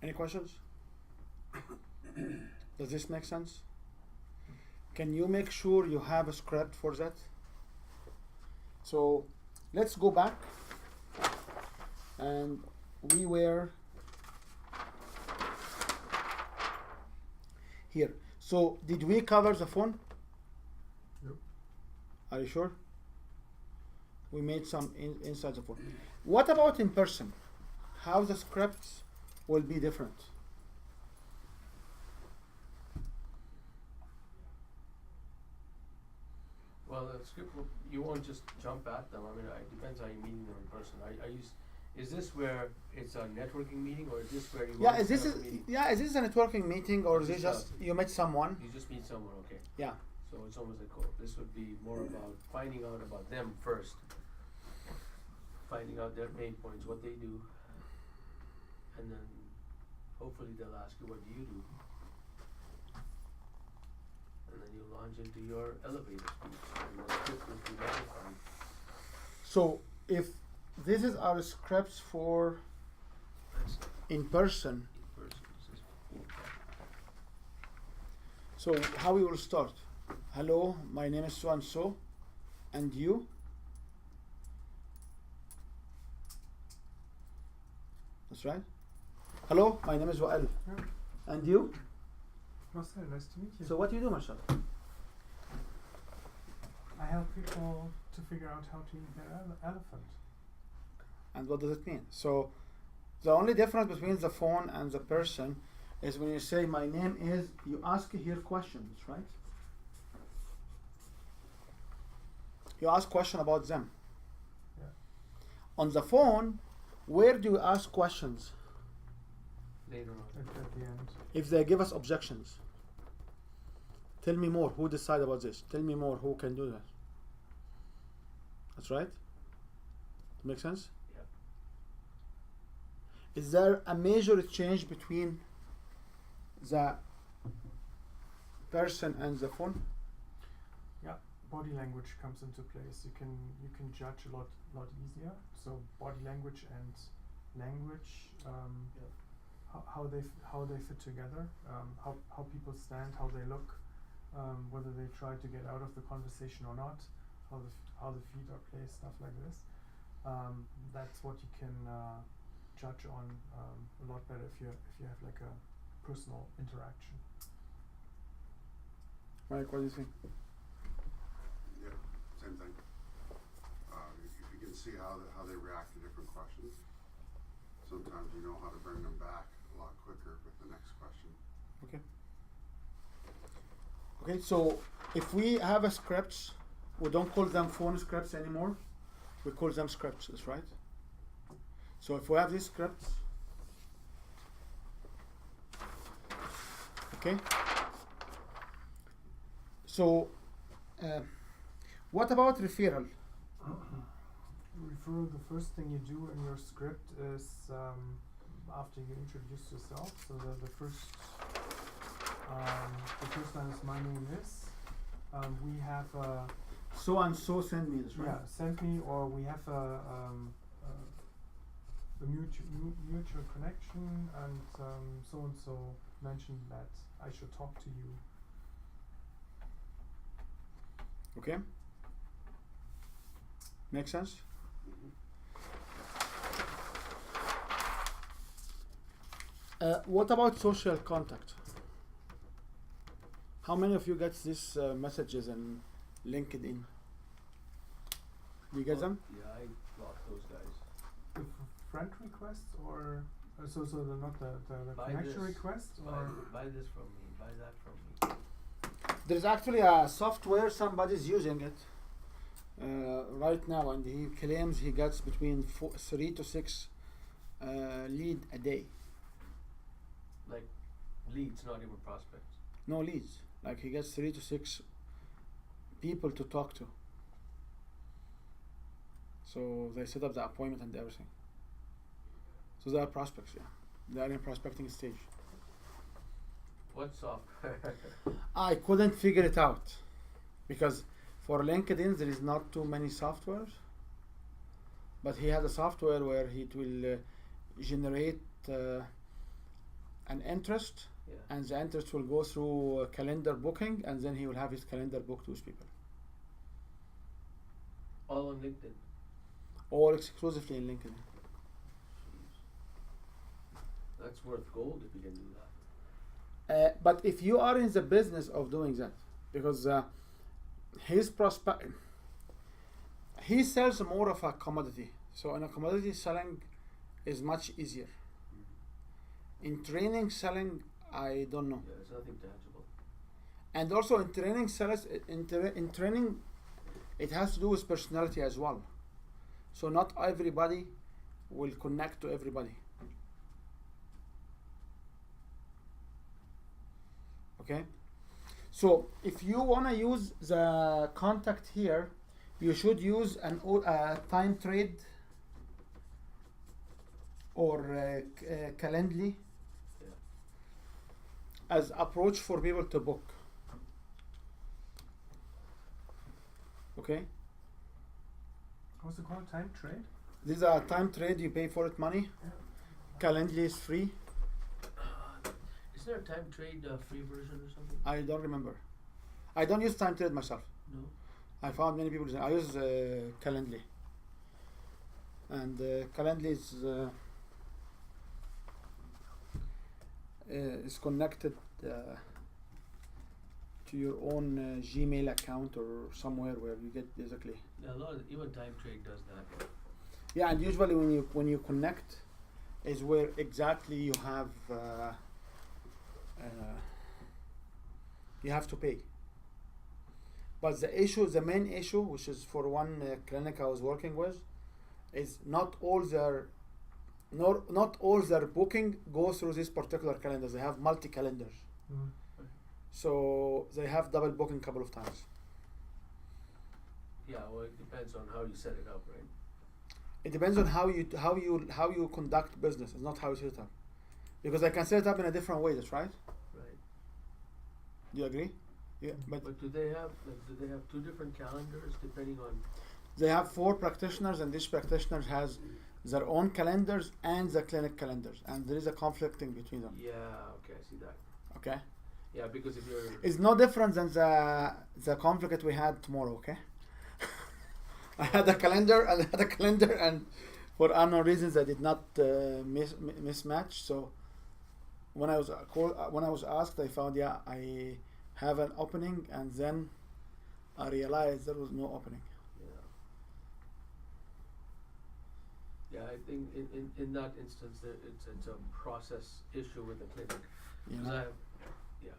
Speaker 2: Any questions? Does this make sense? Can you make sure you have a script for that? So let's go back, and we were here. So did we cover the phone?
Speaker 3: Yep.
Speaker 2: Are you sure? We made some inside the phone. What about in person? how the scripts will be different.
Speaker 4: Well, the script will, you won't just jump at them. I mean, it depends how you're meeting them in person. Is this where it's a networking meeting, or is this where you?
Speaker 2: Yeah, is this a networking meeting, or is it
Speaker 4: This
Speaker 2: just you met someone?
Speaker 4: You just meet someone, okay?
Speaker 2: Yeah.
Speaker 4: So it's almost like, this would be more about finding out about them first, finding out their main points, what they do, and then hopefully they'll ask you, what do you do? And then you launch into your elevator speech, and the script will be modified.
Speaker 2: So if this is our scripts for
Speaker 4: That's
Speaker 2: in person,
Speaker 4: in person. This is
Speaker 2: so how we will start? Hello, my name is so and so, and you? That's right. Hello, my name is Wael,
Speaker 3: Yeah.
Speaker 2: and you?
Speaker 3: Marcel, nice to meet you.
Speaker 2: So what do you do, Marshall?
Speaker 3: I help people to figure out how to eat their elephant.
Speaker 2: And what does it mean? So the only difference between the phone and the person is when you say my name is, you ask here questions, right? You ask question about them.
Speaker 3: Yeah.
Speaker 2: On the phone, where do you ask questions?
Speaker 4: later on.
Speaker 3: At the end.
Speaker 2: If they give us objections, tell me more, who decide about this? Tell me more, who can do that? That's right? Make sense?
Speaker 4: Yeah.
Speaker 2: Is there a major change between the person and the phone?
Speaker 3: Yeah, body language comes into place. You can judge a lot easier. So body language and language, how they fit together, how people stand, how they look, whether they try to get out of the conversation or not, how the feet are placed, stuff like this. That's what you can judge on a lot better if you have like a personal interaction.
Speaker 2: Mike, what do you think?
Speaker 5: Yeah, same thing. If you can see how they react to different questions, sometimes you know how to bring them back a lot quicker with the next question.
Speaker 2: Okay. Okay, so if we have a scripts, we don't call them phone scripts anymore. We call them scripts, that's right? So if we have these scripts, okay? So, what about referral?
Speaker 3: Referral, the first thing you do in your script is after you introduce yourself. So the first line is my name is. We have a
Speaker 2: So and so send me this, right?
Speaker 3: yeah, send me, or we have a mutual connection, and so mentioned that I should talk to you.
Speaker 2: Okay. Make sense? What about social contact? How many of you get these messages in LinkedIn? Do you get them?
Speaker 4: Yeah, I block those guys.
Speaker 3: The friend requests, or so they're not the
Speaker 4: Buy
Speaker 3: connection
Speaker 4: this,
Speaker 3: requests,
Speaker 4: Buy,
Speaker 3: or
Speaker 4: buy this from me, buy that from me.
Speaker 2: There's actually a software, somebody's using it right now, and he claims he gets between 3 to 6 lead a day.
Speaker 4: Like leads, not even prospects.
Speaker 2: No leads. Like he gets 3 to 6 people to talk to. So they set up the appointment and everything. So they are prospects, yeah. They are in prospecting stage.
Speaker 4: What software?
Speaker 2: I couldn't figure it out because for LinkedIn there is not too many softwares, but he has a software where it will generate an interest,
Speaker 4: Yeah.
Speaker 2: and the interest will go through calendar booking, and then he will have his calendar booked with people,
Speaker 4: All on LinkedIn.
Speaker 2: all exclusively in LinkedIn.
Speaker 4: That's worth gold if you can do that.
Speaker 2: But if you are in the business of doing that, because his prospect, he sells more of a commodity. So in a commodity selling, is much easier. In training selling, I don't know.
Speaker 4: Yeah, it's nothing tangible.
Speaker 2: And also in training sales, in training, it has to do with personality as well. So not everybody will connect to everybody. Okay? So if you want to use the contact here, you should use an time trade or Calendly
Speaker 4: Yeah.
Speaker 2: as approach for people to book. Okay?
Speaker 3: What's it called? Time trade?
Speaker 2: These are time trade, you pay for it money. Calendly is free.
Speaker 4: Isn't there a time trade free version or something?
Speaker 2: I don't remember. I don't use time trade myself.
Speaker 4: No.
Speaker 2: I found many people using. I use Calendly, and Calendly is connected to your own Gmail account or somewhere where you get basically.
Speaker 4: Yeah, a lot of, even time trade does that.
Speaker 2: Yeah, and usually when you connect, is where exactly you have to pay. But the main issue, which is for one clinic I was working with, is not all their booking goes through this particular calendar. They have multi calendars,
Speaker 3: Mm.
Speaker 2: so they have double booking a couple of times.
Speaker 4: Yeah, well, it depends on how you set it up, right?
Speaker 2: It depends on how you conduct business. It's not how you set it up, because I can set it up in a different way. That's right.
Speaker 4: Right.
Speaker 2: Do you agree? Yeah, but
Speaker 4: But do they have two different calendars depending on?
Speaker 2: they have 4 practitioners, and each practitioner has their own calendars and the clinic calendars, and there is a conflicting between them.
Speaker 4: Yeah. Okay, I see that.
Speaker 2: Okay,
Speaker 4: Yeah, because if you're
Speaker 2: it's no different than the conflict we had tomorrow. Okay, I had a calendar and for unknown reasons I did not mismatch. So when I was asked, I found I have an opening, and then I realized there was no opening.
Speaker 4: Yeah, I think in that instance it's a process issue with the clinic.
Speaker 2: You
Speaker 4: 'Cause
Speaker 2: know?
Speaker 4: I have, yeah.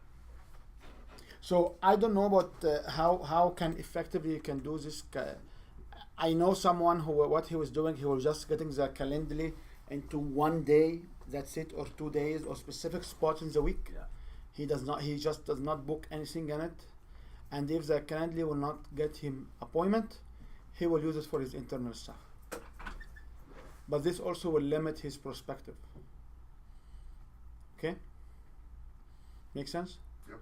Speaker 2: So I don't know about how can effectively you can do this. I know someone who what he was doing. He was just getting the Calendly into one day. That's it, or 2 days, or specific spots in the week.
Speaker 4: Yeah.
Speaker 2: He just does not book anything in it. And if the Calendly will not get him appointment, he will use it for his internal stuff. But this also will limit his perspective. Okay? Make sense?
Speaker 5: Yep.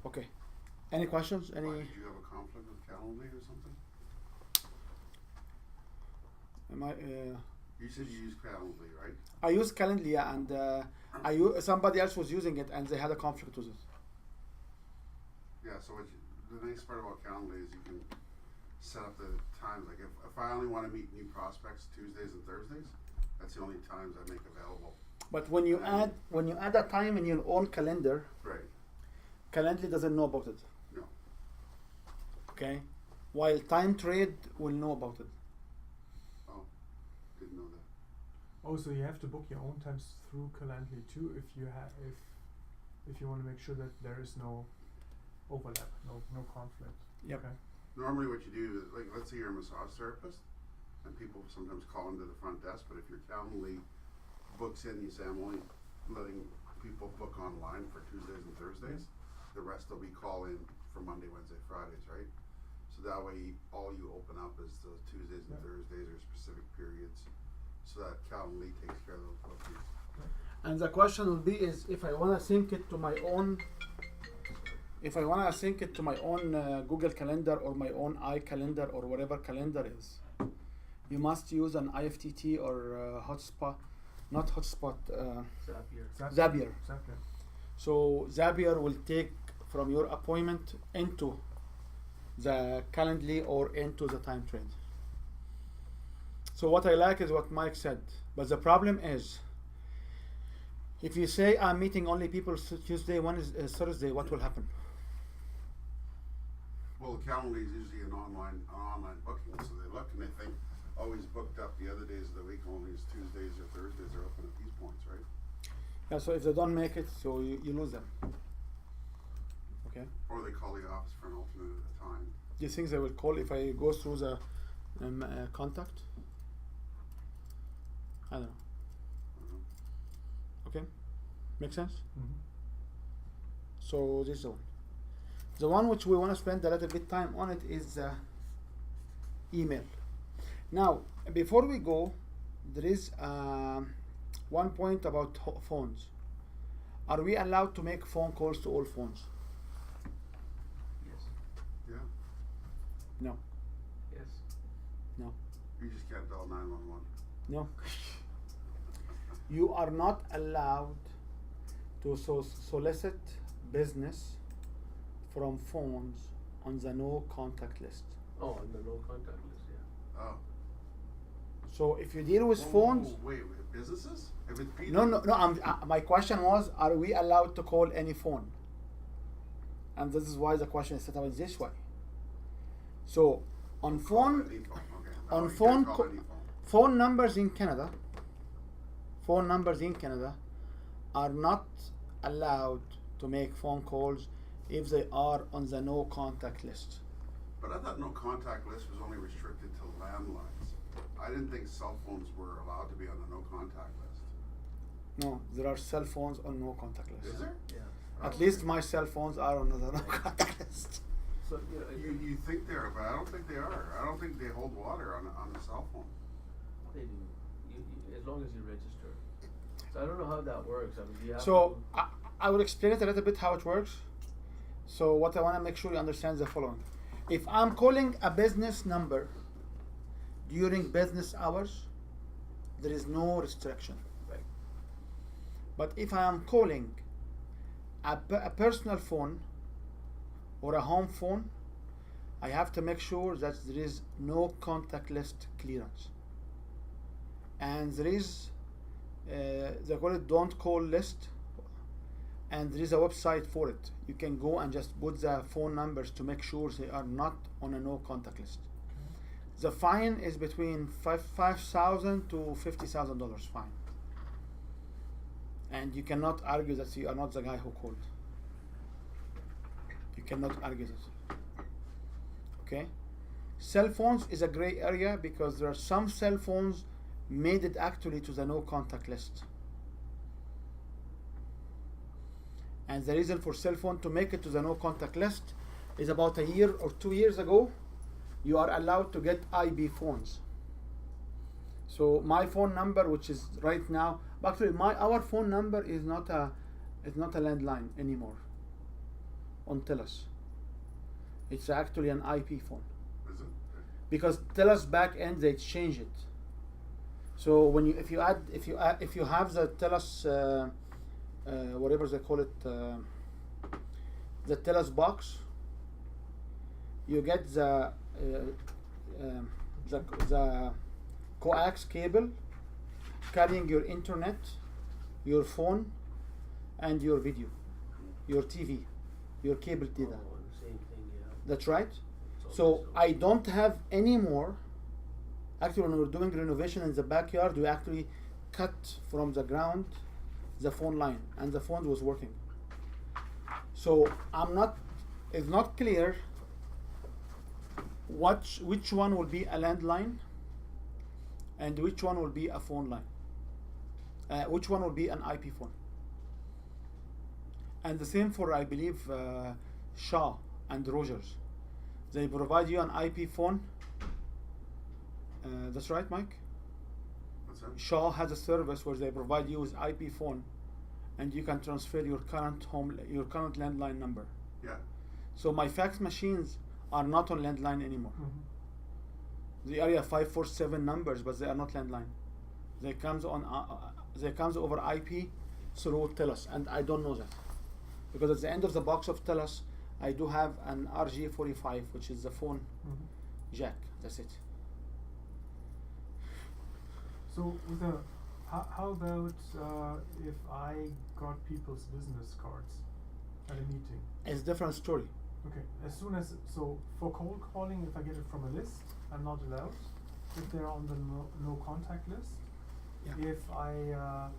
Speaker 2: Okay. Any questions?
Speaker 5: Why,
Speaker 2: Any?
Speaker 5: did you have a conflict with Calendly or something?
Speaker 2: Am I?
Speaker 5: You said you use Calendly, right?
Speaker 2: I use Calendly, yeah, and somebody else was using it, and they had a conflict with it.
Speaker 5: Yeah, so the nice part about Calendly is you can set up the times. Like if I only want to meet new prospects Tuesdays and Thursdays, that's the only times I make available.
Speaker 2: But when you add a time in your own calendar,
Speaker 5: Right.
Speaker 2: Calendly doesn't know about it.
Speaker 5: No.
Speaker 2: Okay, while Time Trade will know about it.
Speaker 5: Oh, didn't know that.
Speaker 3: Oh, so you have to book your own times through Calendly too, if you want to make sure that there is no overlap, no conflict.
Speaker 2: Yep.
Speaker 3: Okay.
Speaker 5: Normally what you do is, like, let's say you're a massage therapist, and people sometimes call into the front desk, but if your Calendly books in, you say, I'm only letting people book online for Tuesdays and Thursdays. The rest will be call in for Monday, Wednesday, Fridays, right? So that way all you open up is those Tuesdays and
Speaker 3: Yeah.
Speaker 5: Thursdays or specific periods, so that Calendly takes care of those bookings.
Speaker 2: And the question will be is if I want to sync it to my own, Google Calendar or my own iCalendar or whatever calendar is, you must use an IFTT or Hotspot, not Hotspot,
Speaker 4: Zapier.
Speaker 2: Zapier.
Speaker 3: Zapier.
Speaker 2: So Zapier will take from your appointment into the Calendly or into the Time Trade. So what I like is what Mike said, but the problem is, if you say I'm meeting only people Tuesday, Thursday, what will happen?
Speaker 5: Well, the Calendly is usually an online booking, so they look and they think, always booked up. The other days of the week, only is Tuesdays or Thursdays are open at these points, right?
Speaker 2: Yeah, so if they don't make it, so you lose them. Okay.
Speaker 5: Or they call the office for an alternate at a time.
Speaker 2: Do you think they will call if I go through the contact? I don't know.
Speaker 5: I don't know.
Speaker 2: Okay. Make sense?
Speaker 3: Mhm.
Speaker 2: So this is the one. The one which we want to spend a little bit time on it is email. Now, before we go, there is one point about phones. Are we allowed to make phone calls to all phones?
Speaker 4: Yes.
Speaker 5: Yeah.
Speaker 2: No.
Speaker 4: Yes.
Speaker 2: No.
Speaker 5: You just can't dial 911.
Speaker 2: No. You are not allowed to solicit business from phones on the no contact list.
Speaker 4: Oh, on the no contact list, yeah.
Speaker 5: Oh.
Speaker 2: So if you deal with
Speaker 5: Whoa,
Speaker 2: phones,
Speaker 5: wait, businesses? If it's people.
Speaker 2: no. My question was, are we allowed to call any phone? And this is why the question is set up in this way. So on
Speaker 5: Call
Speaker 2: phone,
Speaker 5: any phone. Okay.
Speaker 2: on
Speaker 5: you
Speaker 2: phone,
Speaker 5: can't call any
Speaker 2: phone numbers in Canada, are not allowed to make phone calls if they are on the no contact list.
Speaker 5: But I thought no contact list was only restricted to landlines. I didn't think cell phones were allowed to be on the no contact list.
Speaker 2: No, there are cell phones on no contact list.
Speaker 5: Is there?
Speaker 4: Yeah.
Speaker 2: At least my cell phones are on the no contact list.
Speaker 4: So, you know,
Speaker 5: You think they are, but I don't think they are. I don't think they hold water on a cell phone.
Speaker 4: they do. As long as you register. So I don't know how that works. I mean, do you have
Speaker 2: So
Speaker 4: to,
Speaker 2: I will explain it a little bit how it works. So what I want to make sure you understand is the following. If I'm calling a business number during business hours, there is no restriction.
Speaker 4: right.
Speaker 2: But if I am calling a personal phone or a home phone, I have to make sure that there is no contact list clearance. And there is, they call it don't call list, and there is a website for it. You can go and just put the phone numbers to make sure they are not on a no contact list. The fine is between $5,000 to $50,000 fine. And you cannot argue that you are not the guy who called. You cannot argue that. Okay? Cell phones is a gray area because there are some cell phones made it actually to the no contact list. And the reason for cell phone to make it to the no contact list is about a year or 2 years ago, you are allowed to get IB phones. So my phone number, which is right now, actually our phone number is not a landline anymore on TELUS. It's actually an IP phone
Speaker 5: Is it?
Speaker 2: because TELUS back end they change it. So when if you have the TELUS whatever they call it, the TELUS box, you get the coax cable carrying your internet, your phone, and your video, your TV, your cable data.
Speaker 4: Oh, the same thing, yeah.
Speaker 2: That's right.
Speaker 4: It's
Speaker 2: So
Speaker 4: always
Speaker 2: I don't have any more. Actually, when we're doing renovation in the backyard, we actually cut from the ground the phone line, and the phone was working. So it's not clear which one will be a landline and which one will be a phone line. Which one will be an IP phone. And the same for, I believe, Shaw and Rogers. They provide you an IP phone. That's right, Mike?
Speaker 5: What's that?
Speaker 2: Shaw has a service where they provide you with IP phone, and you can transfer your current landline number.
Speaker 5: Yeah.
Speaker 2: So my fax machines are not on landline anymore.
Speaker 3: Mhm.
Speaker 2: The area 547 numbers, but they are not landline. They comes over IP through TELUS, and I don't know that because at the end of the box of TELUS, I do have an RJ45, which is the phone
Speaker 3: Mhm.
Speaker 2: jack. That's it.
Speaker 3: So with how about if I got people's business cards at a meeting?
Speaker 2: It's a different story.
Speaker 3: Okay, as soon as, so for cold calling, if I get it from a list, I'm not allowed. if they're on the no contact list.
Speaker 2: Yeah.
Speaker 3: If I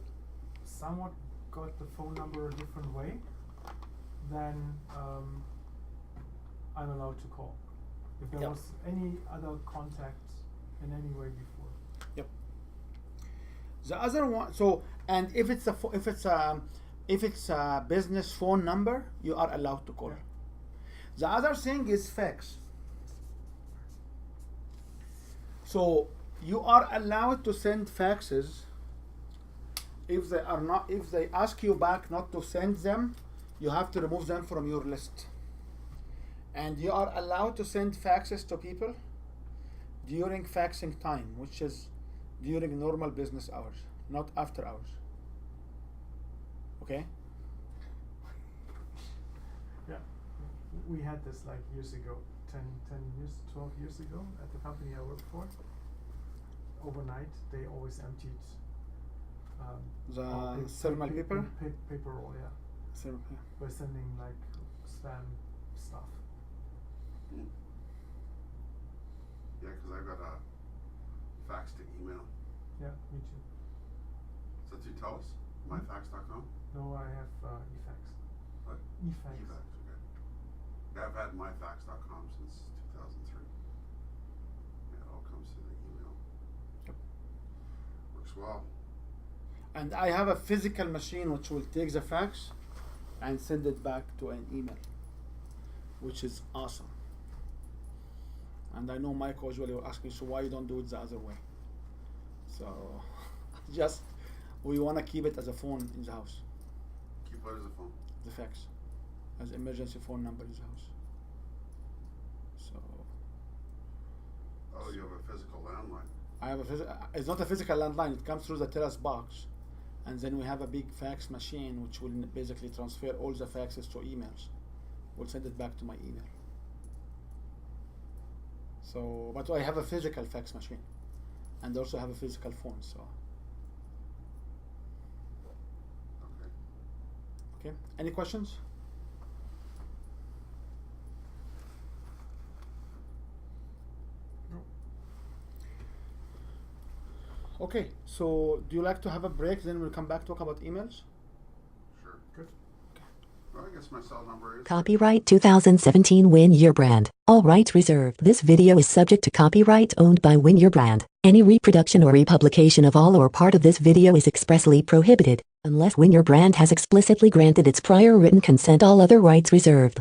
Speaker 3: somewhat got the phone number a different way, then I'm allowed to call. If there
Speaker 2: Yep.
Speaker 3: was any other contact in any way before.
Speaker 2: Yep. The other one, so, and if it's a business phone number, you are allowed to call.
Speaker 3: Yeah.
Speaker 2: The other thing is fax. So you are allowed to send faxes. If they ask you back not to send them, you have to remove them from your list. And you are allowed to send faxes to people during faxing time, which is during normal business hours, not after hours. Okay?
Speaker 3: Yeah, we had this like years ago, 10 years, 12 years ago at the company I worked for. Overnight, they always emptied
Speaker 2: The
Speaker 3: our
Speaker 2: thermal paper?
Speaker 3: paper roll, yeah,
Speaker 2: So, yeah.
Speaker 3: by sending like spam stuff.
Speaker 5: Yeah, because I've got a fax to email.
Speaker 3: Yeah, me too.
Speaker 5: Is that through TELUS? Myfax.com?
Speaker 3: No, I have eFax.
Speaker 5: What?
Speaker 3: eFax.
Speaker 5: eFax, okay. Yeah, I've had myfax.com since 2003. Yeah, it all comes through the email.
Speaker 2: Yep.
Speaker 5: Works well.
Speaker 2: And I have a physical machine which will take the fax and send it back to an email, which is awesome. And I know Mike usually will ask me, so why you don't do it the other way? So just we want to keep it as a phone in the house,
Speaker 5: Keep what is the phone?
Speaker 2: the fax, as emergency phone number in the house. So
Speaker 5: Oh, you have a physical landline.
Speaker 2: I have it's not a physical landline, it comes through the TELUS box. And then we have a big fax machine which will basically transfer all the faxes to emails. We'll send it back to my email. So, but I have a physical fax machine and also have a physical phone, so.
Speaker 5: Okay.
Speaker 2: Okay, any questions?
Speaker 3: No.
Speaker 2: Okay, so do you like to have a break, then we'll come back talk about emails?
Speaker 5: Sure.
Speaker 3: Good.
Speaker 5: Well, I guess my cell number is.
Speaker 1: Copyright 2017 Win Your Brand. All rights reserved. This video is subject to copyright owned by Win Your Brand. Any reproduction or republication of all or part of this video is expressly prohibited, unless Win Your Brand has explicitly granted its prior written consent. All other rights reserved.